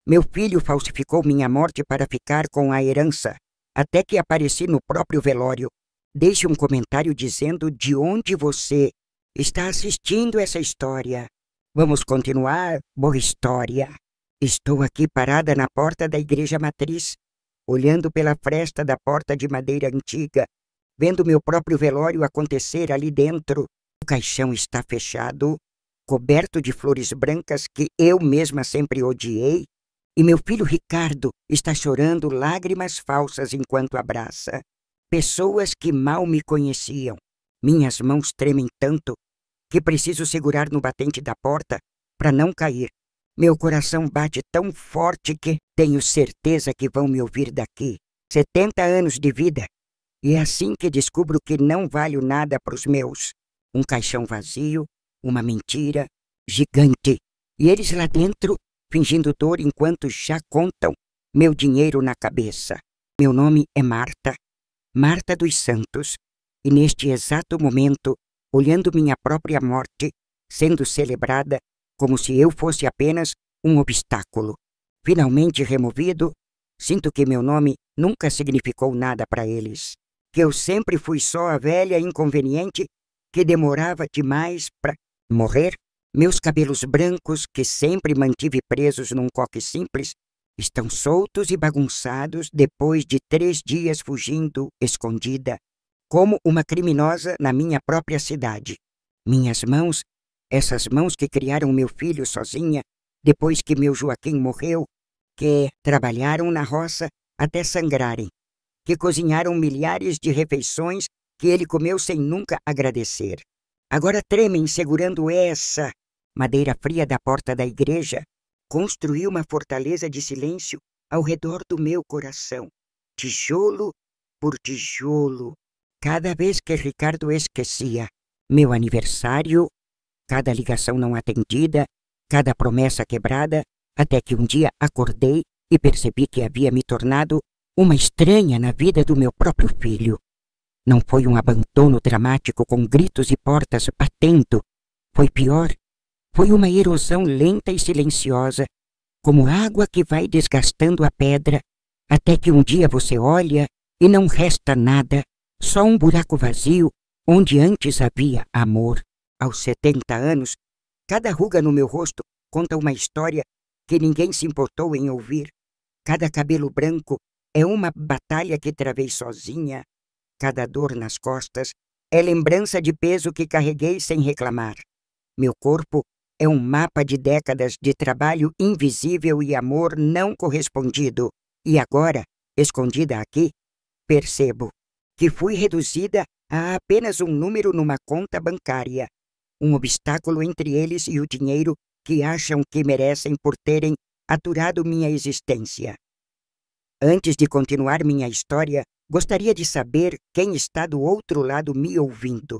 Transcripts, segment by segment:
Meu filho falsificou minha morte para ficar com a herança, até que apareci no próprio velório. Deixe um comentário dizendo de onde você está assistindo essa história. Vamos continuar? Boa história. Estou aqui parada na porta da igreja matriz, olhando pela fresta da porta de madeira antiga, vendo meu próprio velório acontecer ali dentro. O caixão está fechado, coberto de flores brancas que eu mesma sempre odiei, e meu filho Ricardo está chorando lágrimas falsas enquanto abraça pessoas que mal me conheciam. Minhas mãos tremem tanto que preciso segurar no batente da porta para não cair. Meu coração bate tão forte que tenho certeza que vão me ouvir daqui. 70 anos de vida. E é assim que descubro que não valho nada para os meus. Um caixão vazio, uma mentira gigante. E eles lá dentro, fingindo dor enquanto já contam meu dinheiro na cabeça. Meu nome é Marta, Marta dos Santos. E neste exato momento, olhando minha própria morte, sendo celebrada como se eu fosse apenas um obstáculo. Finalmente removido, sinto que meu nome nunca significou nada para eles. Que eu sempre fui só a velha inconveniente que demorava demais para morrer. Meus cabelos brancos, que sempre mantive presos num coque simples, estão soltos e bagunçados depois de 3 dias fugindo, escondida, como uma criminosa na minha própria cidade. Minhas mãos, essas mãos que criaram meu filho sozinha, depois que meu Joaquim morreu, que trabalharam na roça até sangrarem, que cozinharam milhares de refeições que ele comeu sem nunca agradecer. Agora tremem segurando essa madeira fria da porta da igreja. Construí uma fortaleza de silêncio ao redor do meu coração, tijolo por tijolo. Cada vez que Ricardo esquecia meu aniversário, cada ligação não atendida, cada promessa quebrada, até que um dia acordei e percebi que havia me tornado uma estranha na vida do meu próprio filho. Não foi um abandono dramático com gritos e portas batendo. Foi pior. Foi uma erosão lenta e silenciosa, como água que vai desgastando a pedra, até que um dia você olha e não resta nada, só um buraco vazio onde antes havia amor. Aos 70 anos, cada ruga no meu rosto conta uma história que ninguém se importou em ouvir. Cada cabelo branco é uma batalha que travei sozinha. Cada dor nas costas é lembrança de peso que carreguei sem reclamar. Meu corpo é um mapa de décadas de trabalho invisível e amor não correspondido. E agora, escondida aqui, percebo que fui reduzida a apenas um número numa conta bancária, um obstáculo entre eles e o dinheiro que acham que merecem por terem aturado minha existência. Antes de continuar minha história, gostaria de saber quem está do outro lado me ouvindo.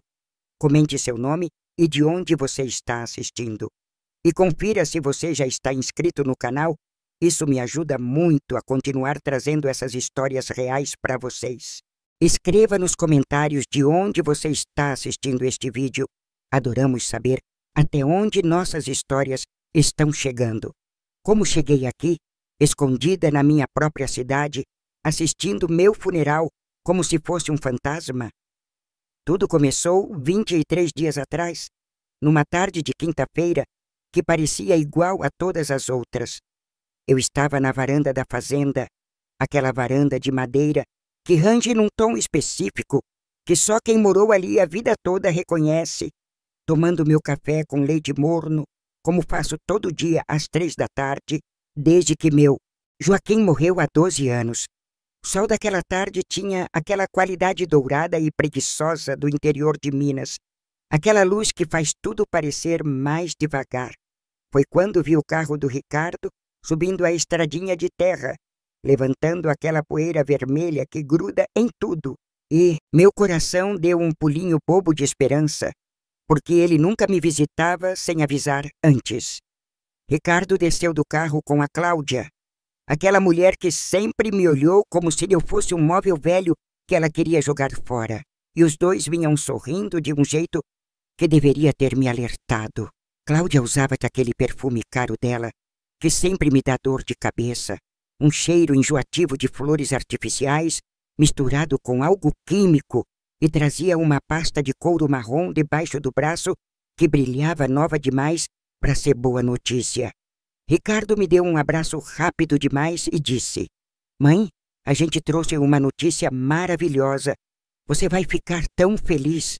Comente seu nome e de onde você está assistindo. E confira se você já está inscrito no canal. Isso me ajuda muito a continuar trazendo essas histórias reais para vocês. Escreva nos comentários de onde você está assistindo este vídeo. Adoramos saber até onde nossas histórias estão chegando. Como cheguei aqui, escondida na minha própria cidade, assistindo meu funeral como se fosse um fantasma? Tudo começou 23 dias atrás, numa tarde de quinta-feira que parecia igual a todas as outras. Eu estava na varanda da fazenda, aquela varanda de madeira que range num tom específico que só quem morou ali a vida toda reconhece, tomando meu café com leite morno, como faço todo dia às 3 da tarde, desde que meu Joaquim morreu há 12 anos. O sol daquela tarde tinha aquela qualidade dourada e preguiçosa do interior de Minas, aquela luz que faz tudo parecer mais devagar. Foi quando vi o carro do Ricardo subindo a estradinha de terra, levantando aquela poeira vermelha que gruda em tudo, e meu coração deu um pulinho bobo de esperança, porque ele nunca me visitava sem avisar antes. Ricardo desceu do carro com a Cláudia, aquela mulher que sempre me olhou como se eu fosse um móvel velho que ela queria jogar fora, e os dois vinham sorrindo de um jeito que deveria ter me alertado. Cláudia usava aquele perfume caro dela, que sempre me dá dor de cabeça, um cheiro enjoativo de flores artificiais misturado com algo químico, e trazia uma pasta de couro marrom debaixo do braço que brilhava nova demais para ser boa notícia. Ricardo me deu um abraço rápido demais e disse: Mãe, a gente trouxe uma notícia maravilhosa. Você vai ficar tão feliz.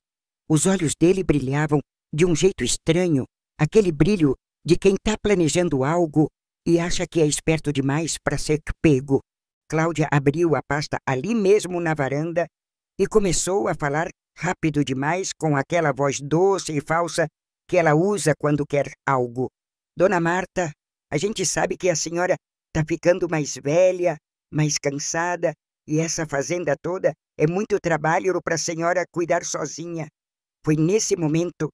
Os olhos dele brilhavam de um jeito estranho, aquele brilho de quem está planejando algo e acha que é esperto demais para ser pego. Cláudia abriu a pasta ali mesmo na varanda e começou a falar rápido demais com aquela voz doce e falsa que ela usa quando quer algo. Dona Marta, a gente sabe que a senhora está ficando mais velha, mais cansada, e essa fazenda toda é muito trabalho para a senhora cuidar sozinha. Foi nesse momento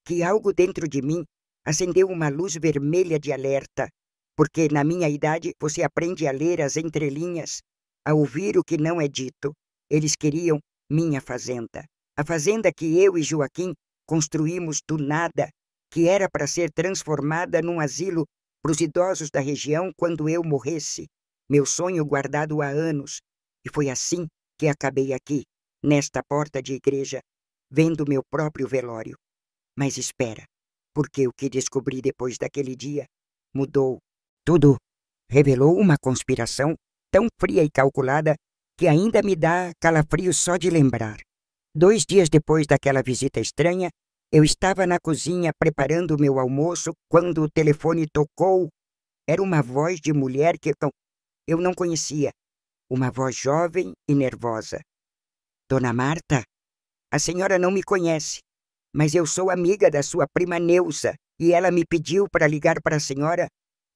que algo dentro de mim acendeu uma luz vermelha de alerta, porque na minha idade você aprende a ler as entrelinhas, a ouvir o que não é dito. Eles queriam minha fazenda, a fazenda que eu e Joaquim construímos do nada, que era para ser transformada num asilo para os idosos da região quando eu morresse, meu sonho guardado há anos, e foi assim que acabei aqui, nesta porta de igreja, vendo meu próprio velório. Mas espera, porque o que descobri depois daquele dia mudou tudo. Revelou uma conspiração tão fria e calculada que ainda me dá calafrio só de lembrar. 2 dias depois daquela visita estranha, eu estava na cozinha preparando o meu almoço quando o telefone tocou. Era uma voz de mulher que eu não conhecia, uma voz jovem e nervosa. Dona Marta, a senhora não me conhece, mas eu sou amiga da sua prima Neuza e ela me pediu para ligar para a senhora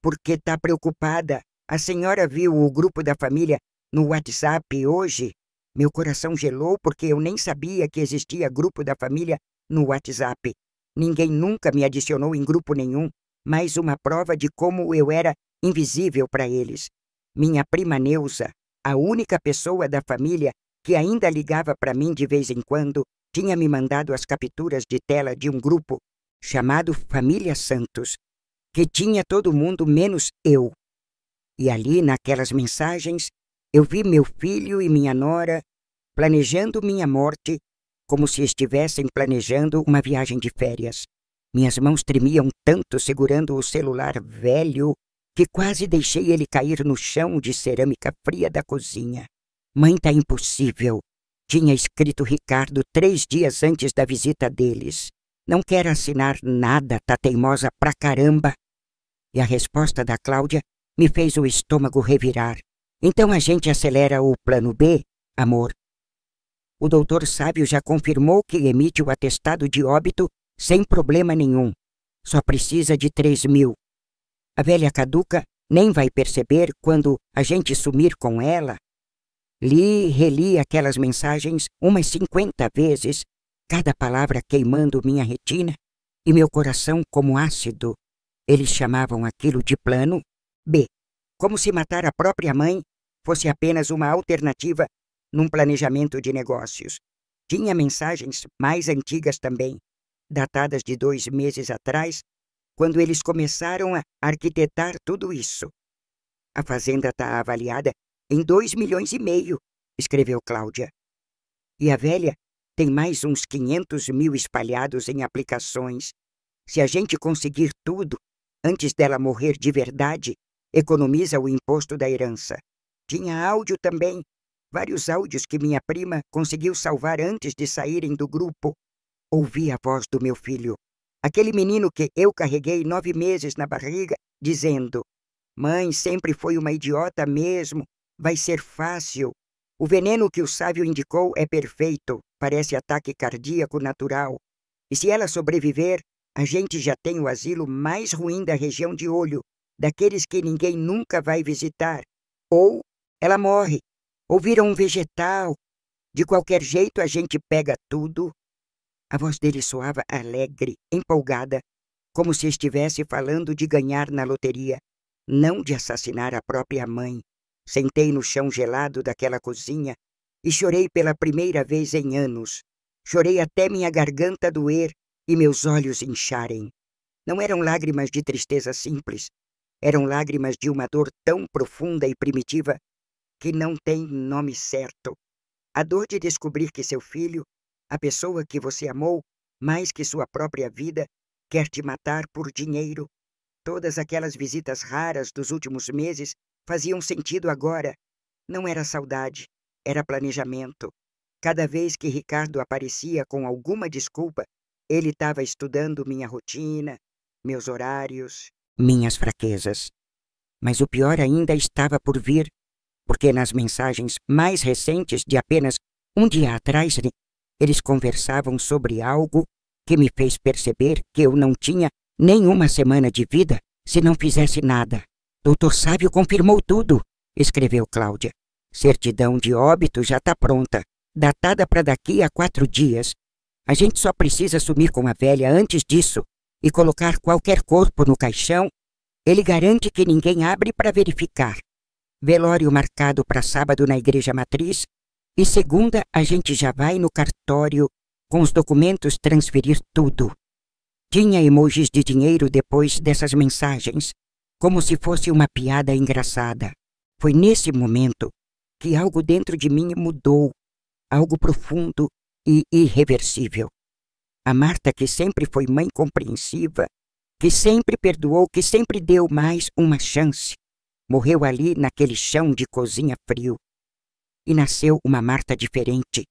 porque está preocupada. A senhora viu o grupo da família no WhatsApp hoje? Meu coração gelou porque eu nem sabia que existia grupo da família no WhatsApp. Ninguém nunca me adicionou em grupo nenhum, mais uma prova de como eu era invisível para eles. Minha prima Neuza, a única pessoa da família que ainda ligava para mim de vez em quando, tinha me mandado as capturas de tela de um grupo chamado Família Santos, que tinha todo mundo menos eu. E ali, naquelas mensagens, eu vi meu filho e minha nora planejando minha morte como se estivessem planejando uma viagem de férias. Minhas mãos tremiam tanto segurando o celular velho que quase deixei ele cair no chão de cerâmica fria da cozinha. Mãe, tá impossível. Tinha escrito Ricardo 3 dias antes da visita deles. Não quer assinar nada, tá teimosa pra caramba. E a resposta da Cláudia me fez o estômago revirar. Então a gente acelera o plano B, amor. O doutor Sábio já confirmou que emite o atestado de óbito sem problema nenhum. Só precisa de 3.000. A velha caduca nem vai perceber quando a gente sumir com ela. Li e reli aquelas mensagens umas 50 vezes, cada palavra queimando minha retina e meu coração como ácido. Eles chamavam aquilo de plano B, como se matar a própria mãe fosse apenas uma alternativa num planejamento de negócios. Tinha mensagens mais antigas também, datadas de 2 meses atrás, quando eles começaram a arquitetar tudo isso. A fazenda está avaliada em 2,5 milhões, escreveu Cláudia. E a velha tem mais uns 500 mil espalhados em aplicações. Se a gente conseguir tudo, antes dela morrer de verdade, economiza o imposto da herança. Tinha áudio também, vários áudios que minha prima conseguiu salvar antes de saírem do grupo. Ouvi a voz do meu filho, aquele menino que eu carreguei 9 meses na barriga, dizendo: Mãe sempre foi uma idiota mesmo, vai ser fácil. O veneno que o sábio indicou é perfeito, parece ataque cardíaco natural. E se ela sobreviver, a gente já tem o asilo mais ruim da região de Olho, daqueles que ninguém nunca vai visitar. Ou ela morre, ou vira um vegetal. De qualquer jeito, a gente pega tudo. A voz dele soava alegre, empolgada, como se estivesse falando de ganhar na loteria, não de assassinar a própria mãe. Sentei no chão gelado daquela cozinha e chorei pela primeira vez em anos. Chorei até minha garganta doer e meus olhos incharem. Não eram lágrimas de tristeza simples, Eram lágrimas de uma dor tão profunda e primitiva que não tem nome certo. A dor de descobrir que seu filho, a pessoa que você amou mais que sua própria vida, quer te matar por dinheiro. Todas aquelas visitas raras dos últimos meses faziam sentido agora. Não era saudade, era planejamento. Cada vez que Ricardo aparecia com alguma desculpa, ele estava estudando minha rotina, meus horários, minhas fraquezas. Mas o pior ainda estava por vir, porque nas mensagens mais recentes de apenas um dia atrás, eles conversavam sobre algo que me fez perceber que eu não tinha nenhuma semana de vida se não fizesse nada. Doutor Sávio confirmou tudo, escreveu Cláudia. Certidão de óbito já está pronta, datada para daqui a 4 dias. A gente só precisa sumir com a velha antes disso e colocar qualquer corpo no caixão. Ele garante que ninguém abre para verificar. Velório marcado para sábado na igreja matriz e segunda a gente já vai no cartório com os documentos transferir tudo. Tinha emojis de dinheiro depois dessas mensagens, como se fosse uma piada engraçada. Foi nesse momento que algo dentro de mim mudou, algo profundo e irreversível. A Marta, que sempre foi mãe compreensiva, que sempre perdoou, que sempre deu mais uma chance, morreu ali naquele chão de cozinha frio. E nasceu uma Marta diferente,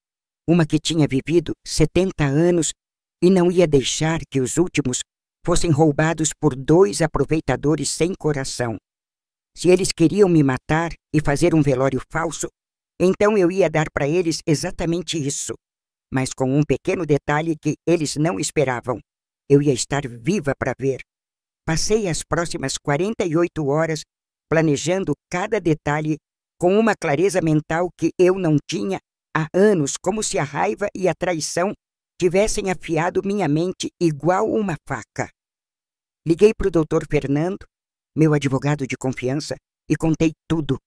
uma que tinha vivido 70 anos e não ia deixar que os últimos fossem roubados por 2 aproveitadores sem coração. Se eles queriam me matar e fazer um velório falso, então eu ia dar para eles exatamente isso, mas com um pequeno detalhe que eles não esperavam. Eu ia estar viva para ver. Passei as próximas 48 horas planejando cada detalhe com uma clareza mental que eu não tinha há anos, como se a raiva e a traição tivessem afiado minha mente igual uma faca. Liguei para o Dr. Fernando, meu advogado de confiança, e contei tudo.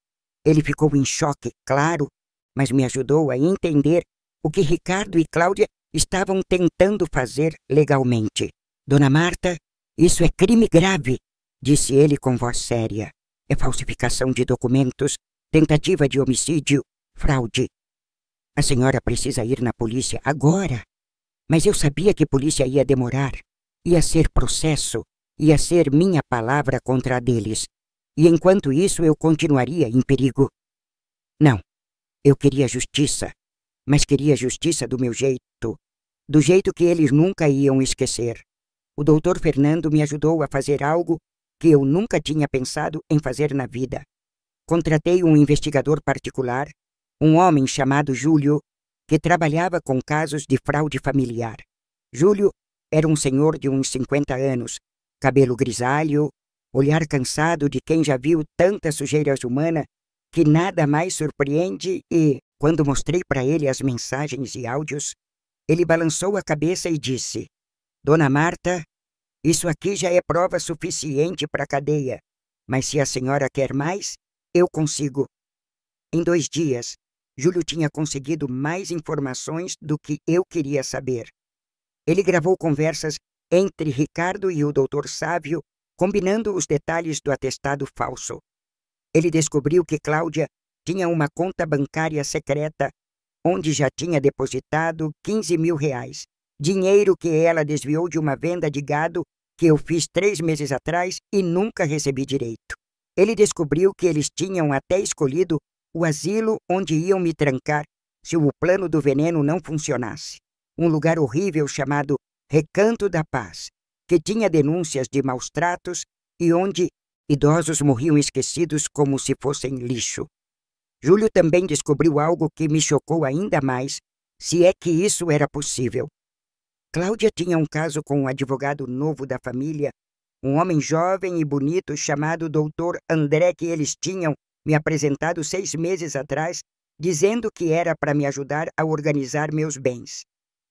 Ele ficou em choque, claro, mas me ajudou a entender o que Ricardo e Cláudia estavam tentando fazer legalmente. Dona Marta, isso é crime grave, disse ele com voz séria. É falsificação de documentos, tentativa de homicídio, fraude. A senhora precisa ir na polícia agora. Mas eu sabia que polícia ia demorar. Ia ser processo. Ia ser minha palavra contra a deles. E enquanto isso eu continuaria em perigo. Não. Eu queria justiça. Mas queria justiça do meu jeito. Do jeito que eles nunca iam esquecer. O doutor Fernando me ajudou a fazer algo que eu nunca tinha pensado em fazer na vida. Contratei um investigador particular, um homem chamado Júlio, que trabalhava com casos de fraude familiar. Júlio era um senhor de uns 50 anos, cabelo grisalho, olhar cansado de quem já viu tanta sujeira humana que nada mais surpreende e, quando mostrei para ele as mensagens e áudios, ele balançou a cabeça e disse: Dona Marta, isso aqui já é prova suficiente para a cadeia, mas se a senhora quer mais, eu consigo. Em 2 dias, Júlio tinha conseguido mais informações do que eu queria saber. Ele gravou conversas entre Ricardo e o Dr. Sávio, combinando os detalhes do atestado falso. Ele descobriu que Cláudia tinha uma conta bancária secreta, onde já tinha depositado R$ 15.000, dinheiro que ela desviou de uma venda de gado que eu fiz 3 meses atrás e nunca recebi direito. Ele descobriu que eles tinham até escolhido o asilo onde iam me trancar se o plano do veneno não funcionasse. Um lugar horrível chamado Recanto da Paz, que tinha denúncias de maus tratos e onde idosos morriam esquecidos como se fossem lixo. Júlio também descobriu algo que me chocou ainda mais, se é que isso era possível. Cláudia tinha um caso com um advogado novo da família, um homem jovem e bonito chamado Dr. André, que eles tinham me apresentado 6 meses atrás, dizendo que era para me ajudar a organizar meus bens.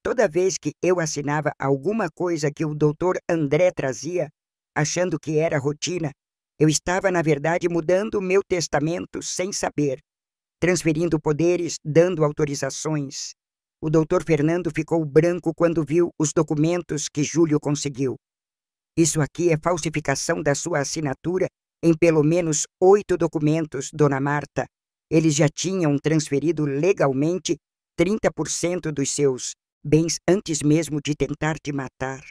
Toda vez que eu assinava alguma coisa que o Dr. André trazia, achando que era rotina, eu estava, na verdade, mudando meu testamento sem saber, transferindo poderes, dando autorizações. O Dr. Fernando ficou branco quando viu os documentos que Júlio conseguiu. Isso aqui é falsificação da sua assinatura em pelo menos 8 documentos, Dona Marta. Eles já tinham transferido legalmente 30% dos seus bens antes mesmo de tentar te matar.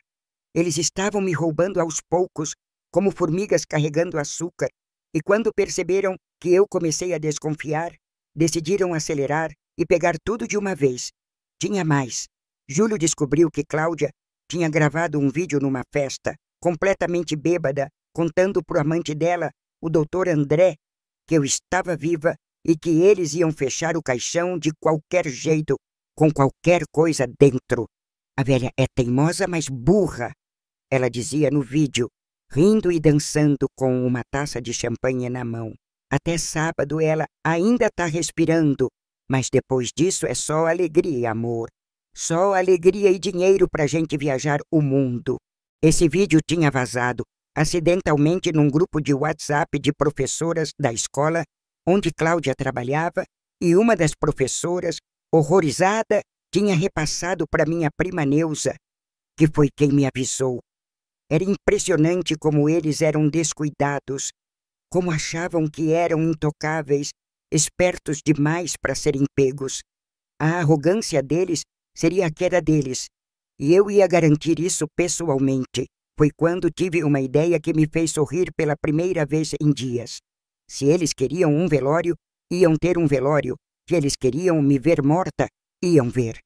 Eles estavam me roubando aos poucos, como formigas carregando açúcar, e quando perceberam que eu comecei a desconfiar, decidiram acelerar e pegar tudo de uma vez. Tinha mais. Júlio descobriu que Cláudia tinha gravado um vídeo numa festa, completamente bêbada, contando pro amante dela, o doutor André, que eu estava viva e que eles iam fechar o caixão de qualquer jeito, com qualquer coisa dentro. A velha é teimosa, mas burra, ela dizia no vídeo, rindo e dançando com uma taça de champanhe na mão. Até sábado ela ainda tá respirando, mas depois disso é só alegria e amor. Só alegria e dinheiro pra gente viajar o mundo. Esse vídeo tinha vazado acidentalmente num grupo de WhatsApp de professoras da escola onde Cláudia trabalhava, e uma das professoras, horrorizada, tinha repassado para minha prima Neuza, que foi quem me avisou. Era impressionante como eles eram descuidados, como achavam que eram intocáveis, espertos demais para serem pegos. A arrogância deles seria a queda deles, e eu ia garantir isso pessoalmente. Foi quando tive uma ideia que me fez sorrir pela primeira vez em dias. Se eles queriam um velório, iam ter um velório. Se eles queriam me ver morta, iam ver.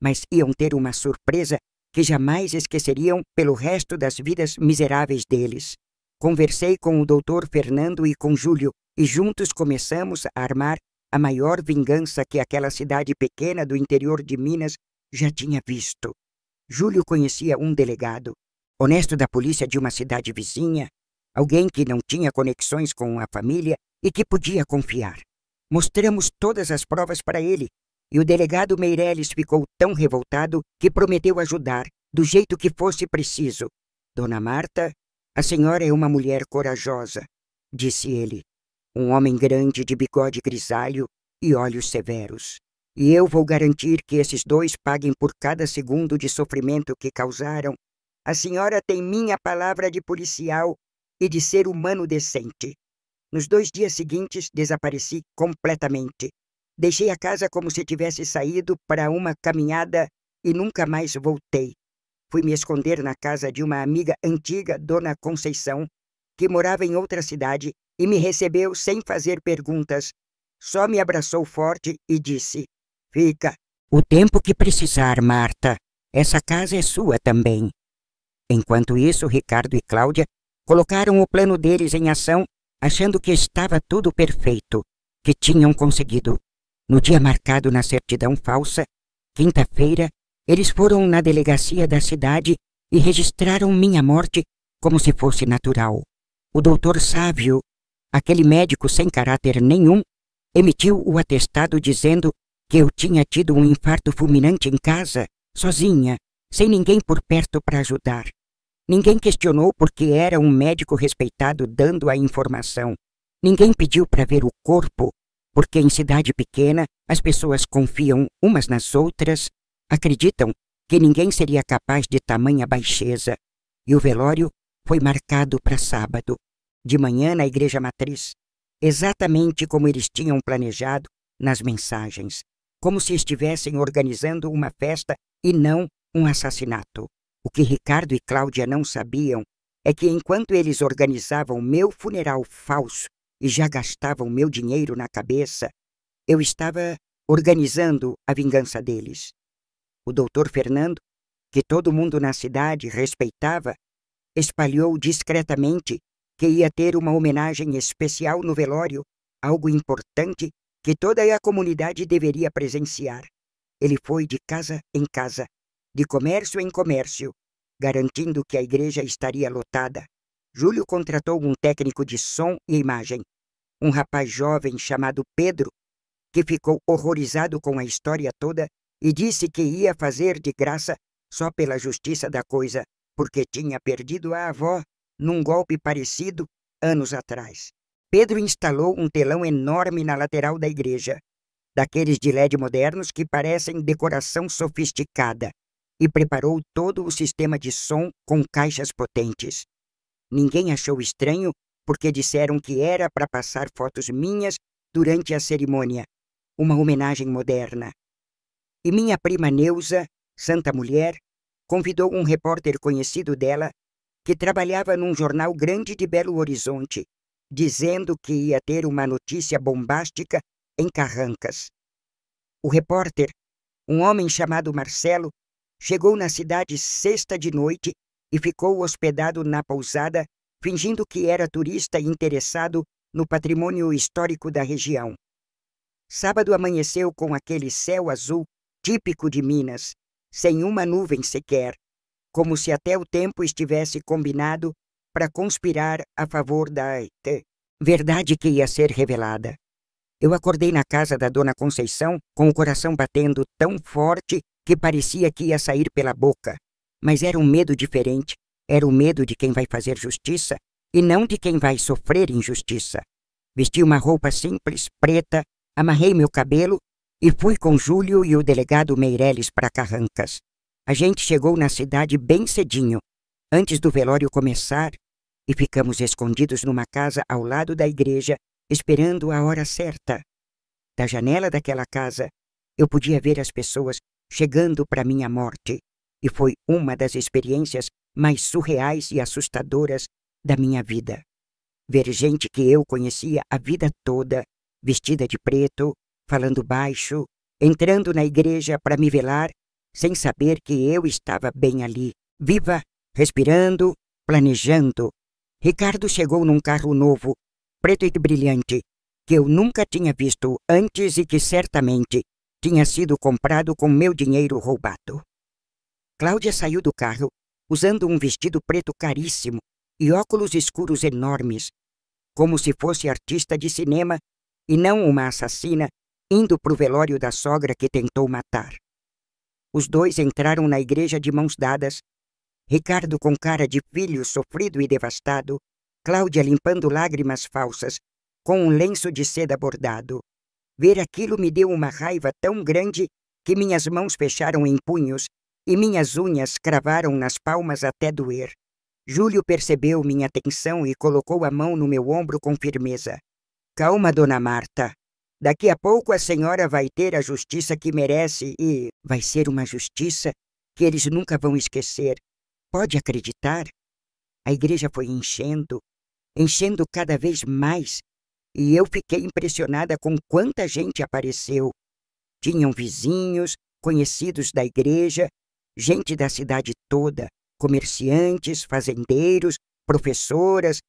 Mas iam ter uma surpresa que jamais esqueceriam pelo resto das vidas miseráveis deles. Conversei com o doutor Fernando e com Júlio, e juntos começamos a armar a maior vingança que aquela cidade pequena do interior de Minas já tinha visto. Júlio conhecia um delegado, honesto da polícia de uma cidade vizinha, alguém que não tinha conexões com a família e que podia confiar. Mostramos todas as provas para ele, e o delegado Meireles ficou tão revoltado que prometeu ajudar, do jeito que fosse preciso. Dona Marta, a senhora é uma mulher corajosa, disse ele, um homem grande de bigode grisalho e olhos severos. E eu vou garantir que esses dois paguem por cada segundo de sofrimento que causaram. A senhora tem minha palavra de policial e de ser humano decente. Nos 2 dias seguintes, desapareci completamente. Deixei a casa como se tivesse saído para uma caminhada e nunca mais voltei. Fui me esconder na casa de uma amiga antiga, Dona Conceição, que morava em outra cidade e me recebeu sem fazer perguntas. Só me abraçou forte e disse: "Fica o tempo que precisar, Marta. Essa casa é sua também." Enquanto isso, Ricardo e Cláudia colocaram o plano deles em ação, achando que estava tudo perfeito, que tinham conseguido. No dia marcado na certidão falsa, quinta-feira, eles foram na delegacia da cidade e registraram minha morte como se fosse natural. O doutor Sávio, aquele médico sem caráter nenhum, emitiu o atestado dizendo que eu tinha tido um infarto fulminante em casa, sozinha, sem ninguém por perto para ajudar. Ninguém questionou porque era um médico respeitado dando a informação. Ninguém pediu para ver o corpo, porque em cidade pequena as pessoas confiam umas nas outras, acreditam que ninguém seria capaz de tamanha baixeza. E o velório foi marcado para sábado, de manhã na igreja matriz, exatamente como eles tinham planejado nas mensagens, como se estivessem organizando uma festa e não um assassinato. O que Ricardo e Cláudia não sabiam é que enquanto eles organizavam meu funeral falso e já gastavam meu dinheiro na cabeça, eu estava organizando a vingança deles. O doutor Fernando, que todo mundo na cidade respeitava, espalhou discretamente que ia ter uma homenagem especial no velório, algo importante que toda a comunidade deveria presenciar. Ele foi de casa em casa, de comércio em comércio, garantindo que a igreja estaria lotada. Júlio contratou um técnico de som e imagem, um rapaz jovem chamado Pedro, que ficou horrorizado com a história toda e disse que ia fazer de graça só pela justiça da coisa, porque tinha perdido a avó num golpe parecido anos atrás. Pedro instalou um telão enorme na lateral da igreja, daqueles de LED modernos que parecem decoração sofisticada, e preparou todo o sistema de som com caixas potentes. Ninguém achou estranho porque disseram que era para passar fotos minhas durante a cerimônia, uma homenagem moderna. E minha prima Neuza, santa mulher, convidou um repórter conhecido dela, que trabalhava num jornal grande de Belo Horizonte, dizendo que ia ter uma notícia bombástica em Carrancas. O repórter, um homem chamado Marcelo, chegou na cidade sexta de noite e ficou hospedado na pousada, fingindo que era turista interessado no patrimônio histórico da região. Sábado amanheceu com aquele céu azul típico de Minas, sem uma nuvem sequer, como se até o tempo estivesse combinado para conspirar a favor da verdade que ia ser revelada. Eu acordei na casa da dona Conceição com o coração batendo tão forte que parecia que ia sair pela boca. Mas era um medo diferente. Era o medo de quem vai fazer justiça e não de quem vai sofrer injustiça. Vesti uma roupa simples, preta, amarrei meu cabelo e fui com Júlio e o delegado Meireles para Carrancas. A gente chegou na cidade bem cedinho, antes do velório começar, e ficamos escondidos numa casa ao lado da igreja, esperando a hora certa. Da janela daquela casa, eu podia ver as pessoas chegando para minha morte, e foi uma das experiências mais surreais e assustadoras da minha vida. Ver gente que eu conhecia a vida toda, vestida de preto, falando baixo, entrando na igreja para me velar, sem saber que eu estava bem ali, viva, respirando, planejando. Ricardo chegou num carro novo, preto e brilhante, que eu nunca tinha visto antes e que certamente tinha sido comprado com meu dinheiro roubado. Cláudia saiu do carro, usando um vestido preto caríssimo e óculos escuros enormes, como se fosse artista de cinema e não uma assassina indo para o velório da sogra que tentou matar. Os dois entraram na igreja de mãos dadas, Ricardo com cara de filho sofrido e devastado, Cláudia limpando lágrimas falsas com um lenço de seda bordado. Ver aquilo me deu uma raiva tão grande que minhas mãos fecharam em punhos e minhas unhas cravaram nas palmas até doer. Júlio percebeu minha tensão e colocou a mão no meu ombro com firmeza. Calma, dona Marta. Daqui a pouco a senhora vai ter a justiça que merece e vai ser uma justiça que eles nunca vão esquecer. Pode acreditar? A igreja foi enchendo cada vez mais, e eu fiquei impressionada com quanta gente apareceu. Tinham vizinhos, conhecidos da igreja, gente da cidade toda, comerciantes, fazendeiros, professoras,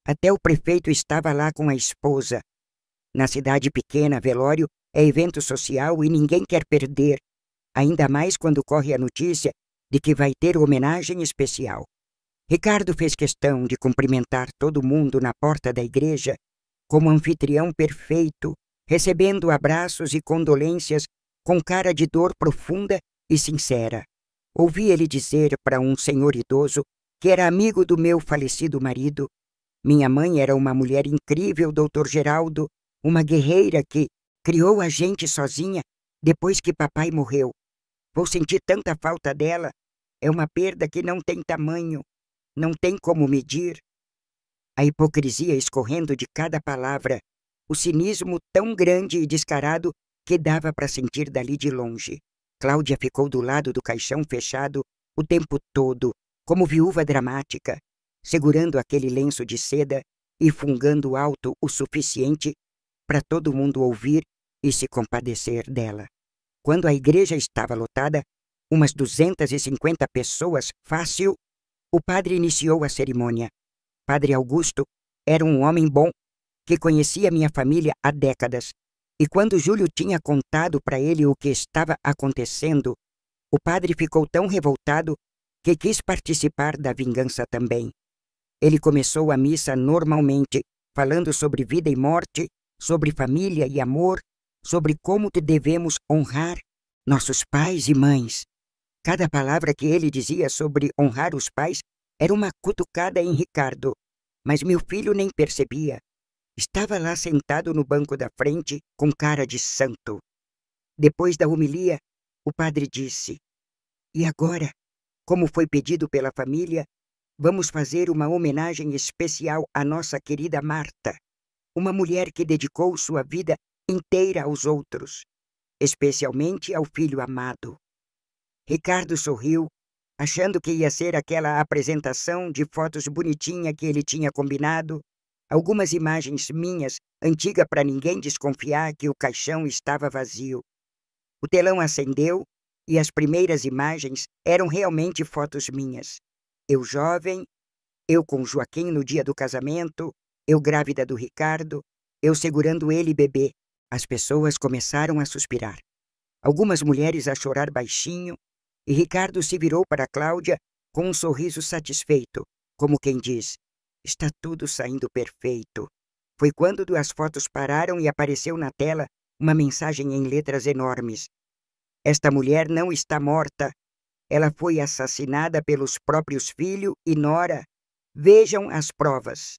até o prefeito estava lá com a esposa. Na cidade pequena, velório é evento social e ninguém quer perder, ainda mais quando corre a notícia de que vai ter homenagem especial. Ricardo fez questão de cumprimentar todo mundo na porta da igreja como anfitrião perfeito, recebendo abraços e condolências com cara de dor profunda e sincera. Ouvi ele dizer para um senhor idoso que era amigo do meu falecido marido: minha mãe era uma mulher incrível, doutor Geraldo, uma guerreira que criou a gente sozinha depois que papai morreu. Vou sentir tanta falta dela. É uma perda que não tem tamanho, não tem como medir. A hipocrisia escorrendo de cada palavra, o cinismo tão grande e descarado que dava para sentir dali de longe. Cláudia ficou do lado do caixão fechado o tempo todo, como viúva dramática, segurando aquele lenço de seda e fungando alto o suficiente para todo mundo ouvir e se compadecer dela. Quando a igreja estava lotada, umas 250 pessoas, fácil, o padre iniciou a cerimônia. Padre Augusto era um homem bom que conhecia minha família há décadas. E quando Júlio tinha contado para ele o que estava acontecendo, o padre ficou tão revoltado que quis participar da vingança também. Ele começou a missa normalmente, falando sobre vida e morte, sobre família e amor, sobre como devemos honrar nossos pais e mães. Cada palavra que ele dizia sobre honrar os pais era uma cutucada em Ricardo, mas meu filho nem percebia. Estava lá sentado no banco da frente, com cara de santo. Depois da homilia, o padre disse: "E agora, como foi pedido pela família, Vamos fazer uma homenagem especial à nossa querida Marta, uma mulher que dedicou sua vida inteira aos outros, especialmente ao filho amado. Ricardo sorriu, achando que ia ser aquela apresentação de fotos bonitinha que ele tinha combinado, algumas imagens minhas, antiga para ninguém desconfiar que o caixão estava vazio. O telão acendeu e as primeiras imagens eram realmente fotos minhas. Eu jovem, eu com Joaquim no dia do casamento, eu grávida do Ricardo, eu segurando ele bebê. As pessoas começaram a suspirar. Algumas mulheres a chorar baixinho, e Ricardo se virou para Cláudia com um sorriso satisfeito, como quem diz: está tudo saindo perfeito. Foi quando as fotos pararam e apareceu na tela uma mensagem em letras enormes. Esta mulher não está morta. Ela foi assassinada pelos próprios filho e nora. Vejam as provas.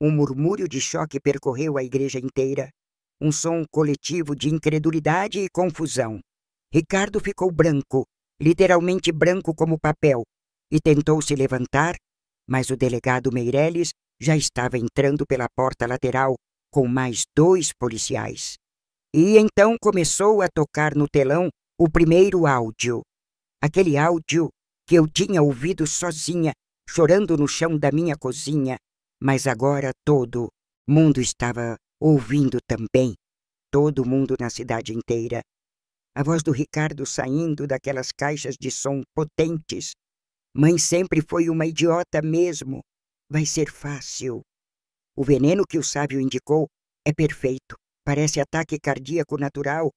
Um murmúrio de choque percorreu a igreja inteira. Um som coletivo de incredulidade e confusão. Ricardo ficou branco, literalmente branco como papel, e tentou se levantar, mas o delegado Meireles já estava entrando pela porta lateral com mais 2 policiais. E então começou a tocar no telão o primeiro áudio. Aquele áudio que eu tinha ouvido sozinha, chorando no chão da minha cozinha, mas agora todo mundo estava ouvindo também, todo mundo na cidade inteira. A voz do Ricardo saindo daquelas caixas de som potentes. Mãe sempre foi uma idiota mesmo. Vai ser fácil. O veneno que o sábio indicou é perfeito. Parece ataque cardíaco natural.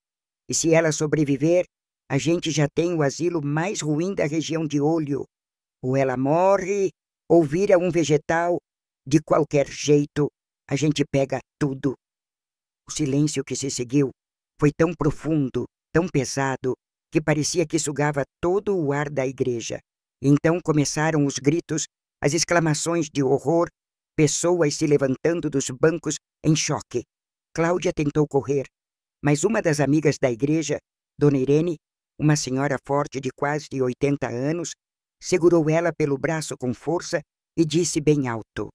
E se ela sobreviver, a gente já tem o asilo mais ruim da região de Olho. Ou ela morre, ou vira um vegetal. De qualquer jeito, a gente pega tudo. O silêncio que se seguiu foi tão profundo, tão pesado, que parecia que sugava todo o ar da igreja. Então começaram os gritos, as exclamações de horror, pessoas se levantando dos bancos em choque. Cláudia tentou correr, mas uma das amigas da igreja, Dona Irene, uma senhora forte de quase 80 anos, segurou ela pelo braço com força e disse bem alto: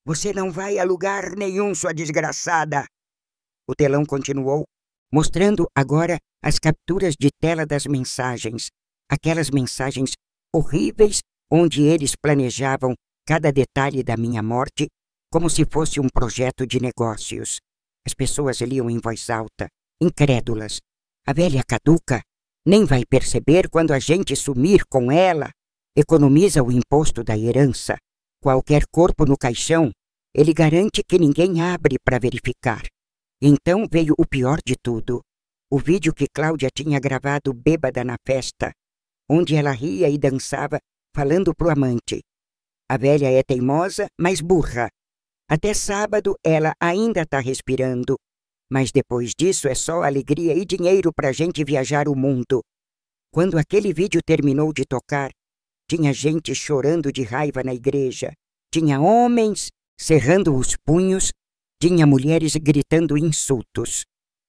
"Você não vai a lugar nenhum, sua desgraçada!" O telão continuou, mostrando agora as capturas de tela das mensagens, aquelas mensagens horríveis onde eles planejavam cada detalhe da minha morte como se fosse um projeto de negócios. As pessoas liam em voz alta, incrédulas. A velha caduca nem vai perceber quando a gente sumir com ela. Economiza o imposto da herança. Qualquer corpo no caixão, ele garante que ninguém abre para verificar. Então veio o pior de tudo. O vídeo que Cláudia tinha gravado bêbada na festa, onde ela ria e dançava, falando pro amante: "A velha é teimosa, mas burra. Até sábado ela ainda está respirando. Mas depois disso é só alegria e dinheiro para a gente viajar o mundo." Quando aquele vídeo terminou de tocar, tinha gente chorando de raiva na igreja. Tinha homens cerrando os punhos, tinha mulheres gritando insultos.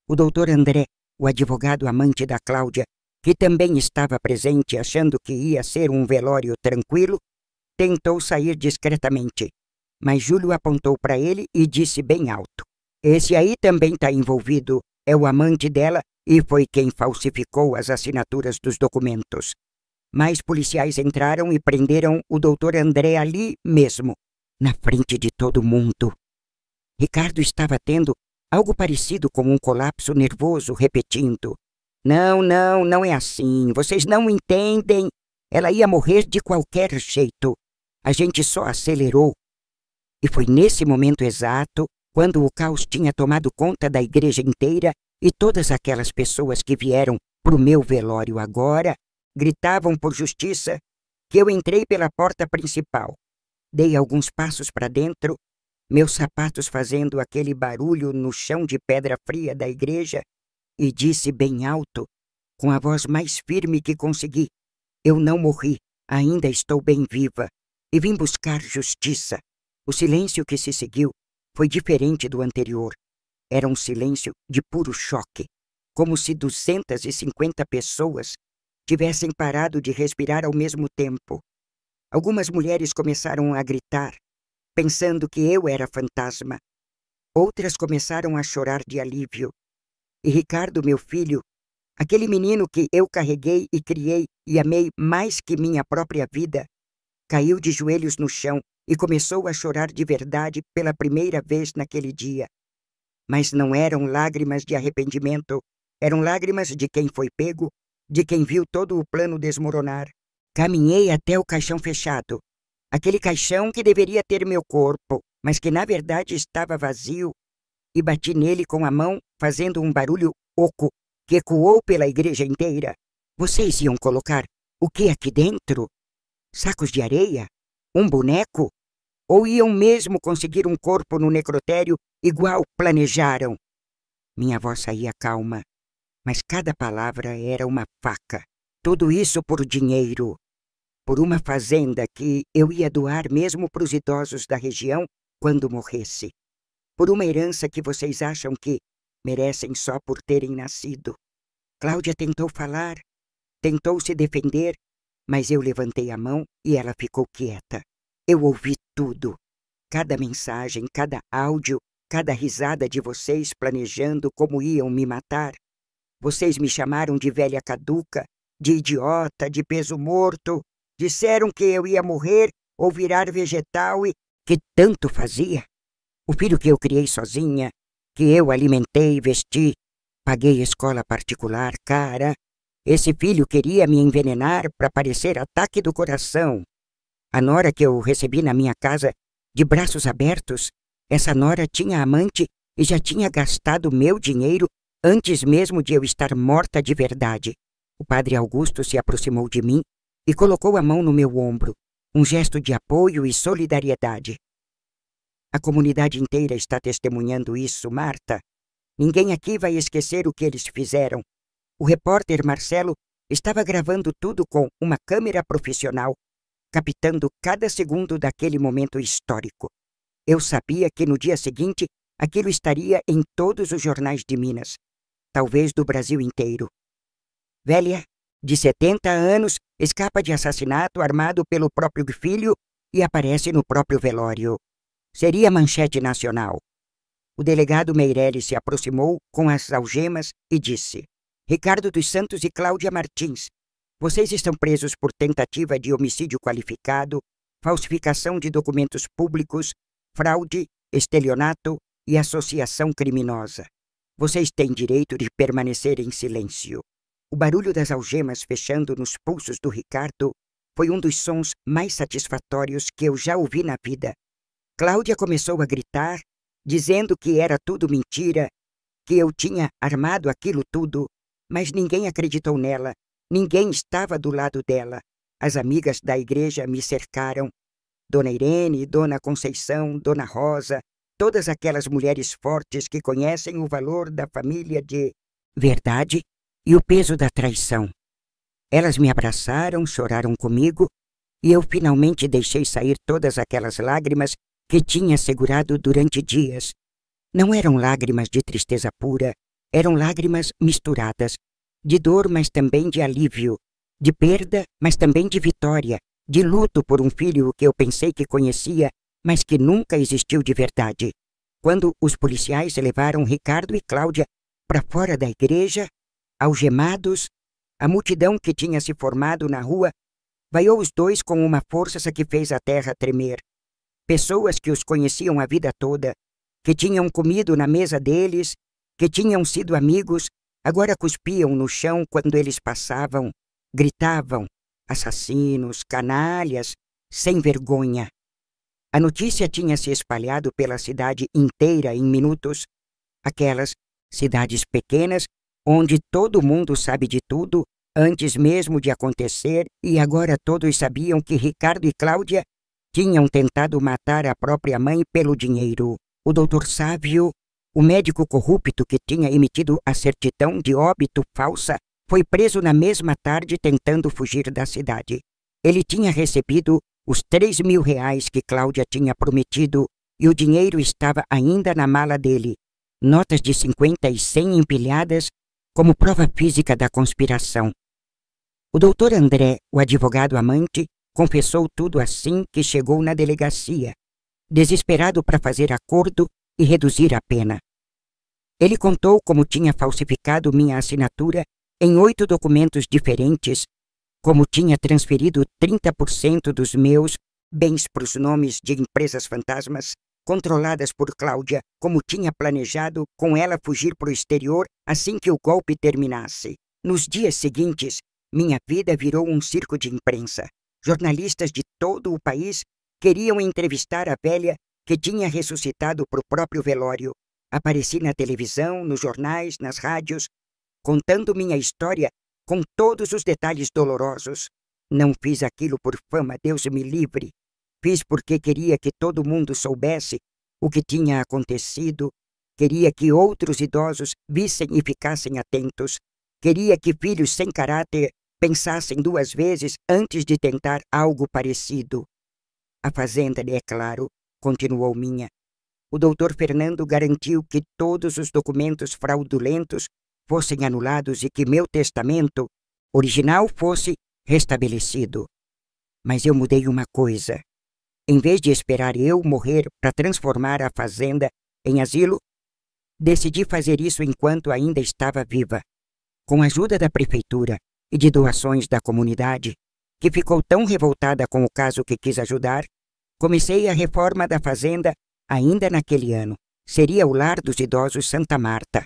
O doutor André, o advogado amante da Cláudia, que também estava presente achando que ia ser um velório tranquilo, tentou sair discretamente. Mas Júlio apontou para ele e disse bem alto: "Esse aí também está envolvido, é o amante dela e foi quem falsificou as assinaturas dos documentos." Mais policiais entraram e prenderam o doutor André ali mesmo, na frente de todo mundo. Ricardo estava tendo algo parecido com um colapso nervoso, repetindo: Não, não é assim. Vocês não entendem. Ela ia morrer de qualquer jeito. A gente só acelerou." E foi nesse momento exato, quando o caos tinha tomado conta da igreja inteira e todas aquelas pessoas que vieram pro meu velório agora gritavam por justiça, que eu entrei pela porta principal. Dei alguns passos para dentro, meus sapatos fazendo aquele barulho no chão de pedra fria da igreja, e disse bem alto, com a voz mais firme que consegui: "Eu não morri, ainda estou bem viva, e vim buscar justiça." O silêncio que se seguiu foi diferente do anterior. Era um silêncio de puro choque, como se 250 pessoas tivessem parado de respirar ao mesmo tempo. Algumas mulheres começaram a gritar, pensando que eu era fantasma. Outras começaram a chorar de alívio. E Ricardo, meu filho, aquele menino que eu carreguei e criei e amei mais que minha própria vida, caiu de joelhos no chão e começou a chorar de verdade pela primeira vez naquele dia. Mas não eram lágrimas de arrependimento, eram lágrimas de quem foi pego, de quem viu todo o plano desmoronar. Caminhei até o caixão fechado, aquele caixão que deveria ter meu corpo, mas que na verdade estava vazio, e bati nele com a mão, fazendo um barulho oco que ecoou pela igreja inteira. Vocês iam colocar o que aqui dentro? Sacos de areia? Um boneco? Ou iam mesmo conseguir um corpo no necrotério igual planejaram? Minha voz saía calma, mas cada palavra era uma faca. Tudo isso por dinheiro. Por uma fazenda que eu ia doar mesmo para os idosos da região quando morresse. Por uma herança que vocês acham que merecem só por terem nascido. Cláudia tentou falar, tentou se defender, mas eu levantei a mão e ela ficou quieta. Eu ouvi tudo. Cada mensagem, cada áudio, cada risada de vocês planejando como iam me matar. Vocês me chamaram de velha caduca, de idiota, de peso morto. Disseram que eu ia morrer ou virar vegetal e que tanto fazia. O filho que eu criei sozinha, que eu alimentei e vesti, paguei escola particular cara. Esse filho queria me envenenar para parecer ataque do coração. A nora que eu recebi na minha casa de braços abertos, essa nora tinha amante e já tinha gastado meu dinheiro antes mesmo de eu estar morta de verdade. O padre Augusto se aproximou de mim e colocou a mão no meu ombro, um gesto de apoio e solidariedade. A comunidade inteira está testemunhando isso, Marta. Ninguém aqui vai esquecer o que eles fizeram. O repórter Marcelo estava gravando tudo com uma câmera profissional, captando cada segundo daquele momento histórico. Eu sabia que no dia seguinte aquilo estaria em todos os jornais de Minas, talvez do Brasil inteiro. Velha, de 70 anos, escapa de assassinato armado pelo próprio filho e aparece no próprio velório. Seria manchete nacional. O delegado Meirelles se aproximou com as algemas e disse: Ricardo dos Santos e Cláudia Martins, vocês estão presos por tentativa de homicídio qualificado, falsificação de documentos públicos, fraude, estelionato e associação criminosa. Vocês têm direito de permanecer em silêncio. O barulho das algemas fechando nos pulsos do Ricardo foi um dos sons mais satisfatórios que eu já ouvi na vida. Cláudia começou a gritar, dizendo que era tudo mentira, que eu tinha armado aquilo tudo, mas ninguém acreditou nela, ninguém estava do lado dela. As amigas da igreja me cercaram. Dona Irene, Dona Conceição, Dona Rosa, todas aquelas mulheres fortes que conhecem o valor da família de verdade e o peso da traição. Elas me abraçaram, choraram comigo, e eu finalmente deixei sair todas aquelas lágrimas que tinha segurado durante dias. Não eram lágrimas de tristeza pura, eram lágrimas misturadas, de dor, mas também de alívio, de perda, mas também de vitória, de luto por um filho que eu pensei que conhecia, mas que nunca existiu de verdade. Quando os policiais levaram Ricardo e Cláudia para fora da igreja, algemados, a multidão que tinha se formado na rua vaiou os dois com uma força que fez a terra tremer. Pessoas que os conheciam a vida toda, que tinham comido na mesa deles, que tinham sido amigos, agora cuspiam no chão quando eles passavam, gritavam, assassinos, canalhas, sem vergonha. A notícia tinha se espalhado pela cidade inteira em minutos, aquelas cidades pequenas onde todo mundo sabe de tudo antes mesmo de acontecer, e agora todos sabiam que Ricardo e Cláudia tinham tentado matar a própria mãe pelo dinheiro. O doutor Sávio, o médico corrupto que tinha emitido a certidão de óbito falsa, foi preso na mesma tarde tentando fugir da cidade. Ele tinha recebido os 3.000 reais que Cláudia tinha prometido e o dinheiro estava ainda na mala dele. Notas de 50 e 100 empilhadas como prova física da conspiração. O doutor André, o advogado amante, confessou tudo assim que chegou na delegacia, desesperado para fazer acordo e reduzir a pena. Ele contou como tinha falsificado minha assinatura em 8 documentos diferentes, como tinha transferido 30% dos meus bens para os nomes de empresas fantasmas controladas por Cláudia, como tinha planejado com ela fugir para o exterior assim que o golpe terminasse. Nos dias seguintes, minha vida virou um circo de imprensa. Jornalistas de todo o país queriam entrevistar a velha que tinha ressuscitado para o próprio velório. Apareci na televisão, nos jornais, nas rádios, contando minha história com todos os detalhes dolorosos. Não fiz aquilo por fama, Deus me livre. Fiz porque queria que todo mundo soubesse o que tinha acontecido. Queria que outros idosos vissem e ficassem atentos. Queria que filhos sem caráter pensassem 2 vezes antes de tentar algo parecido. A fazenda, é claro, continuou Minha. O doutor Fernando garantiu que todos os documentos fraudulentos fossem anulados e que meu testamento original fosse restabelecido. Mas eu mudei uma coisa. Em vez de esperar eu morrer para transformar a fazenda em asilo, decidi fazer isso enquanto ainda estava viva. Com a ajuda da prefeitura e de doações da comunidade, que ficou tão revoltada com o caso que quis ajudar, comecei a reforma da fazenda ainda naquele ano. Seria o lar dos idosos Santa Marta,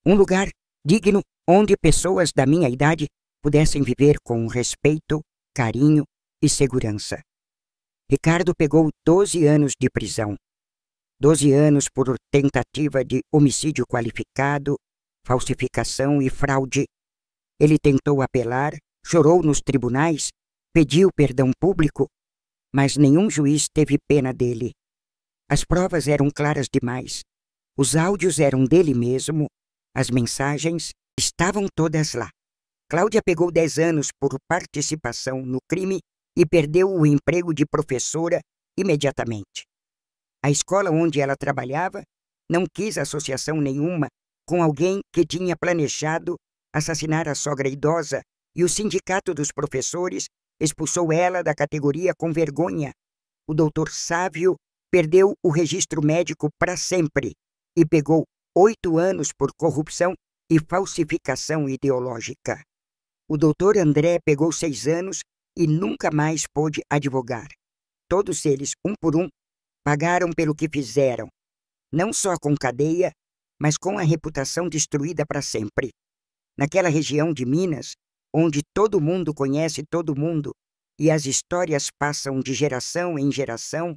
um lugar digno onde pessoas da minha idade pudessem viver com respeito, carinho e segurança. Ricardo pegou 12 anos de prisão. 12 anos por tentativa de homicídio qualificado, falsificação e fraude. Ele tentou apelar, chorou nos tribunais, pediu perdão público, mas nenhum juiz teve pena dele. As provas eram claras demais. Os áudios eram dele mesmo, as mensagens estavam todas lá. Cláudia pegou 10 anos por participação no crime e perdeu o emprego de professora imediatamente. A escola onde ela trabalhava não quis associação nenhuma com alguém que tinha planejado assassinar a sogra idosa e o sindicato dos professores expulsou ela da categoria com vergonha. O doutor Sávio perdeu o registro médico para sempre e pegou 8 anos por corrupção e falsificação ideológica. O doutor André pegou 6 anos e nunca mais pôde advogar. Todos eles, um por um, pagaram pelo que fizeram, não só com cadeia, mas com a reputação destruída para sempre. Naquela região de Minas, onde todo mundo conhece todo mundo e as histórias passam de geração em geração,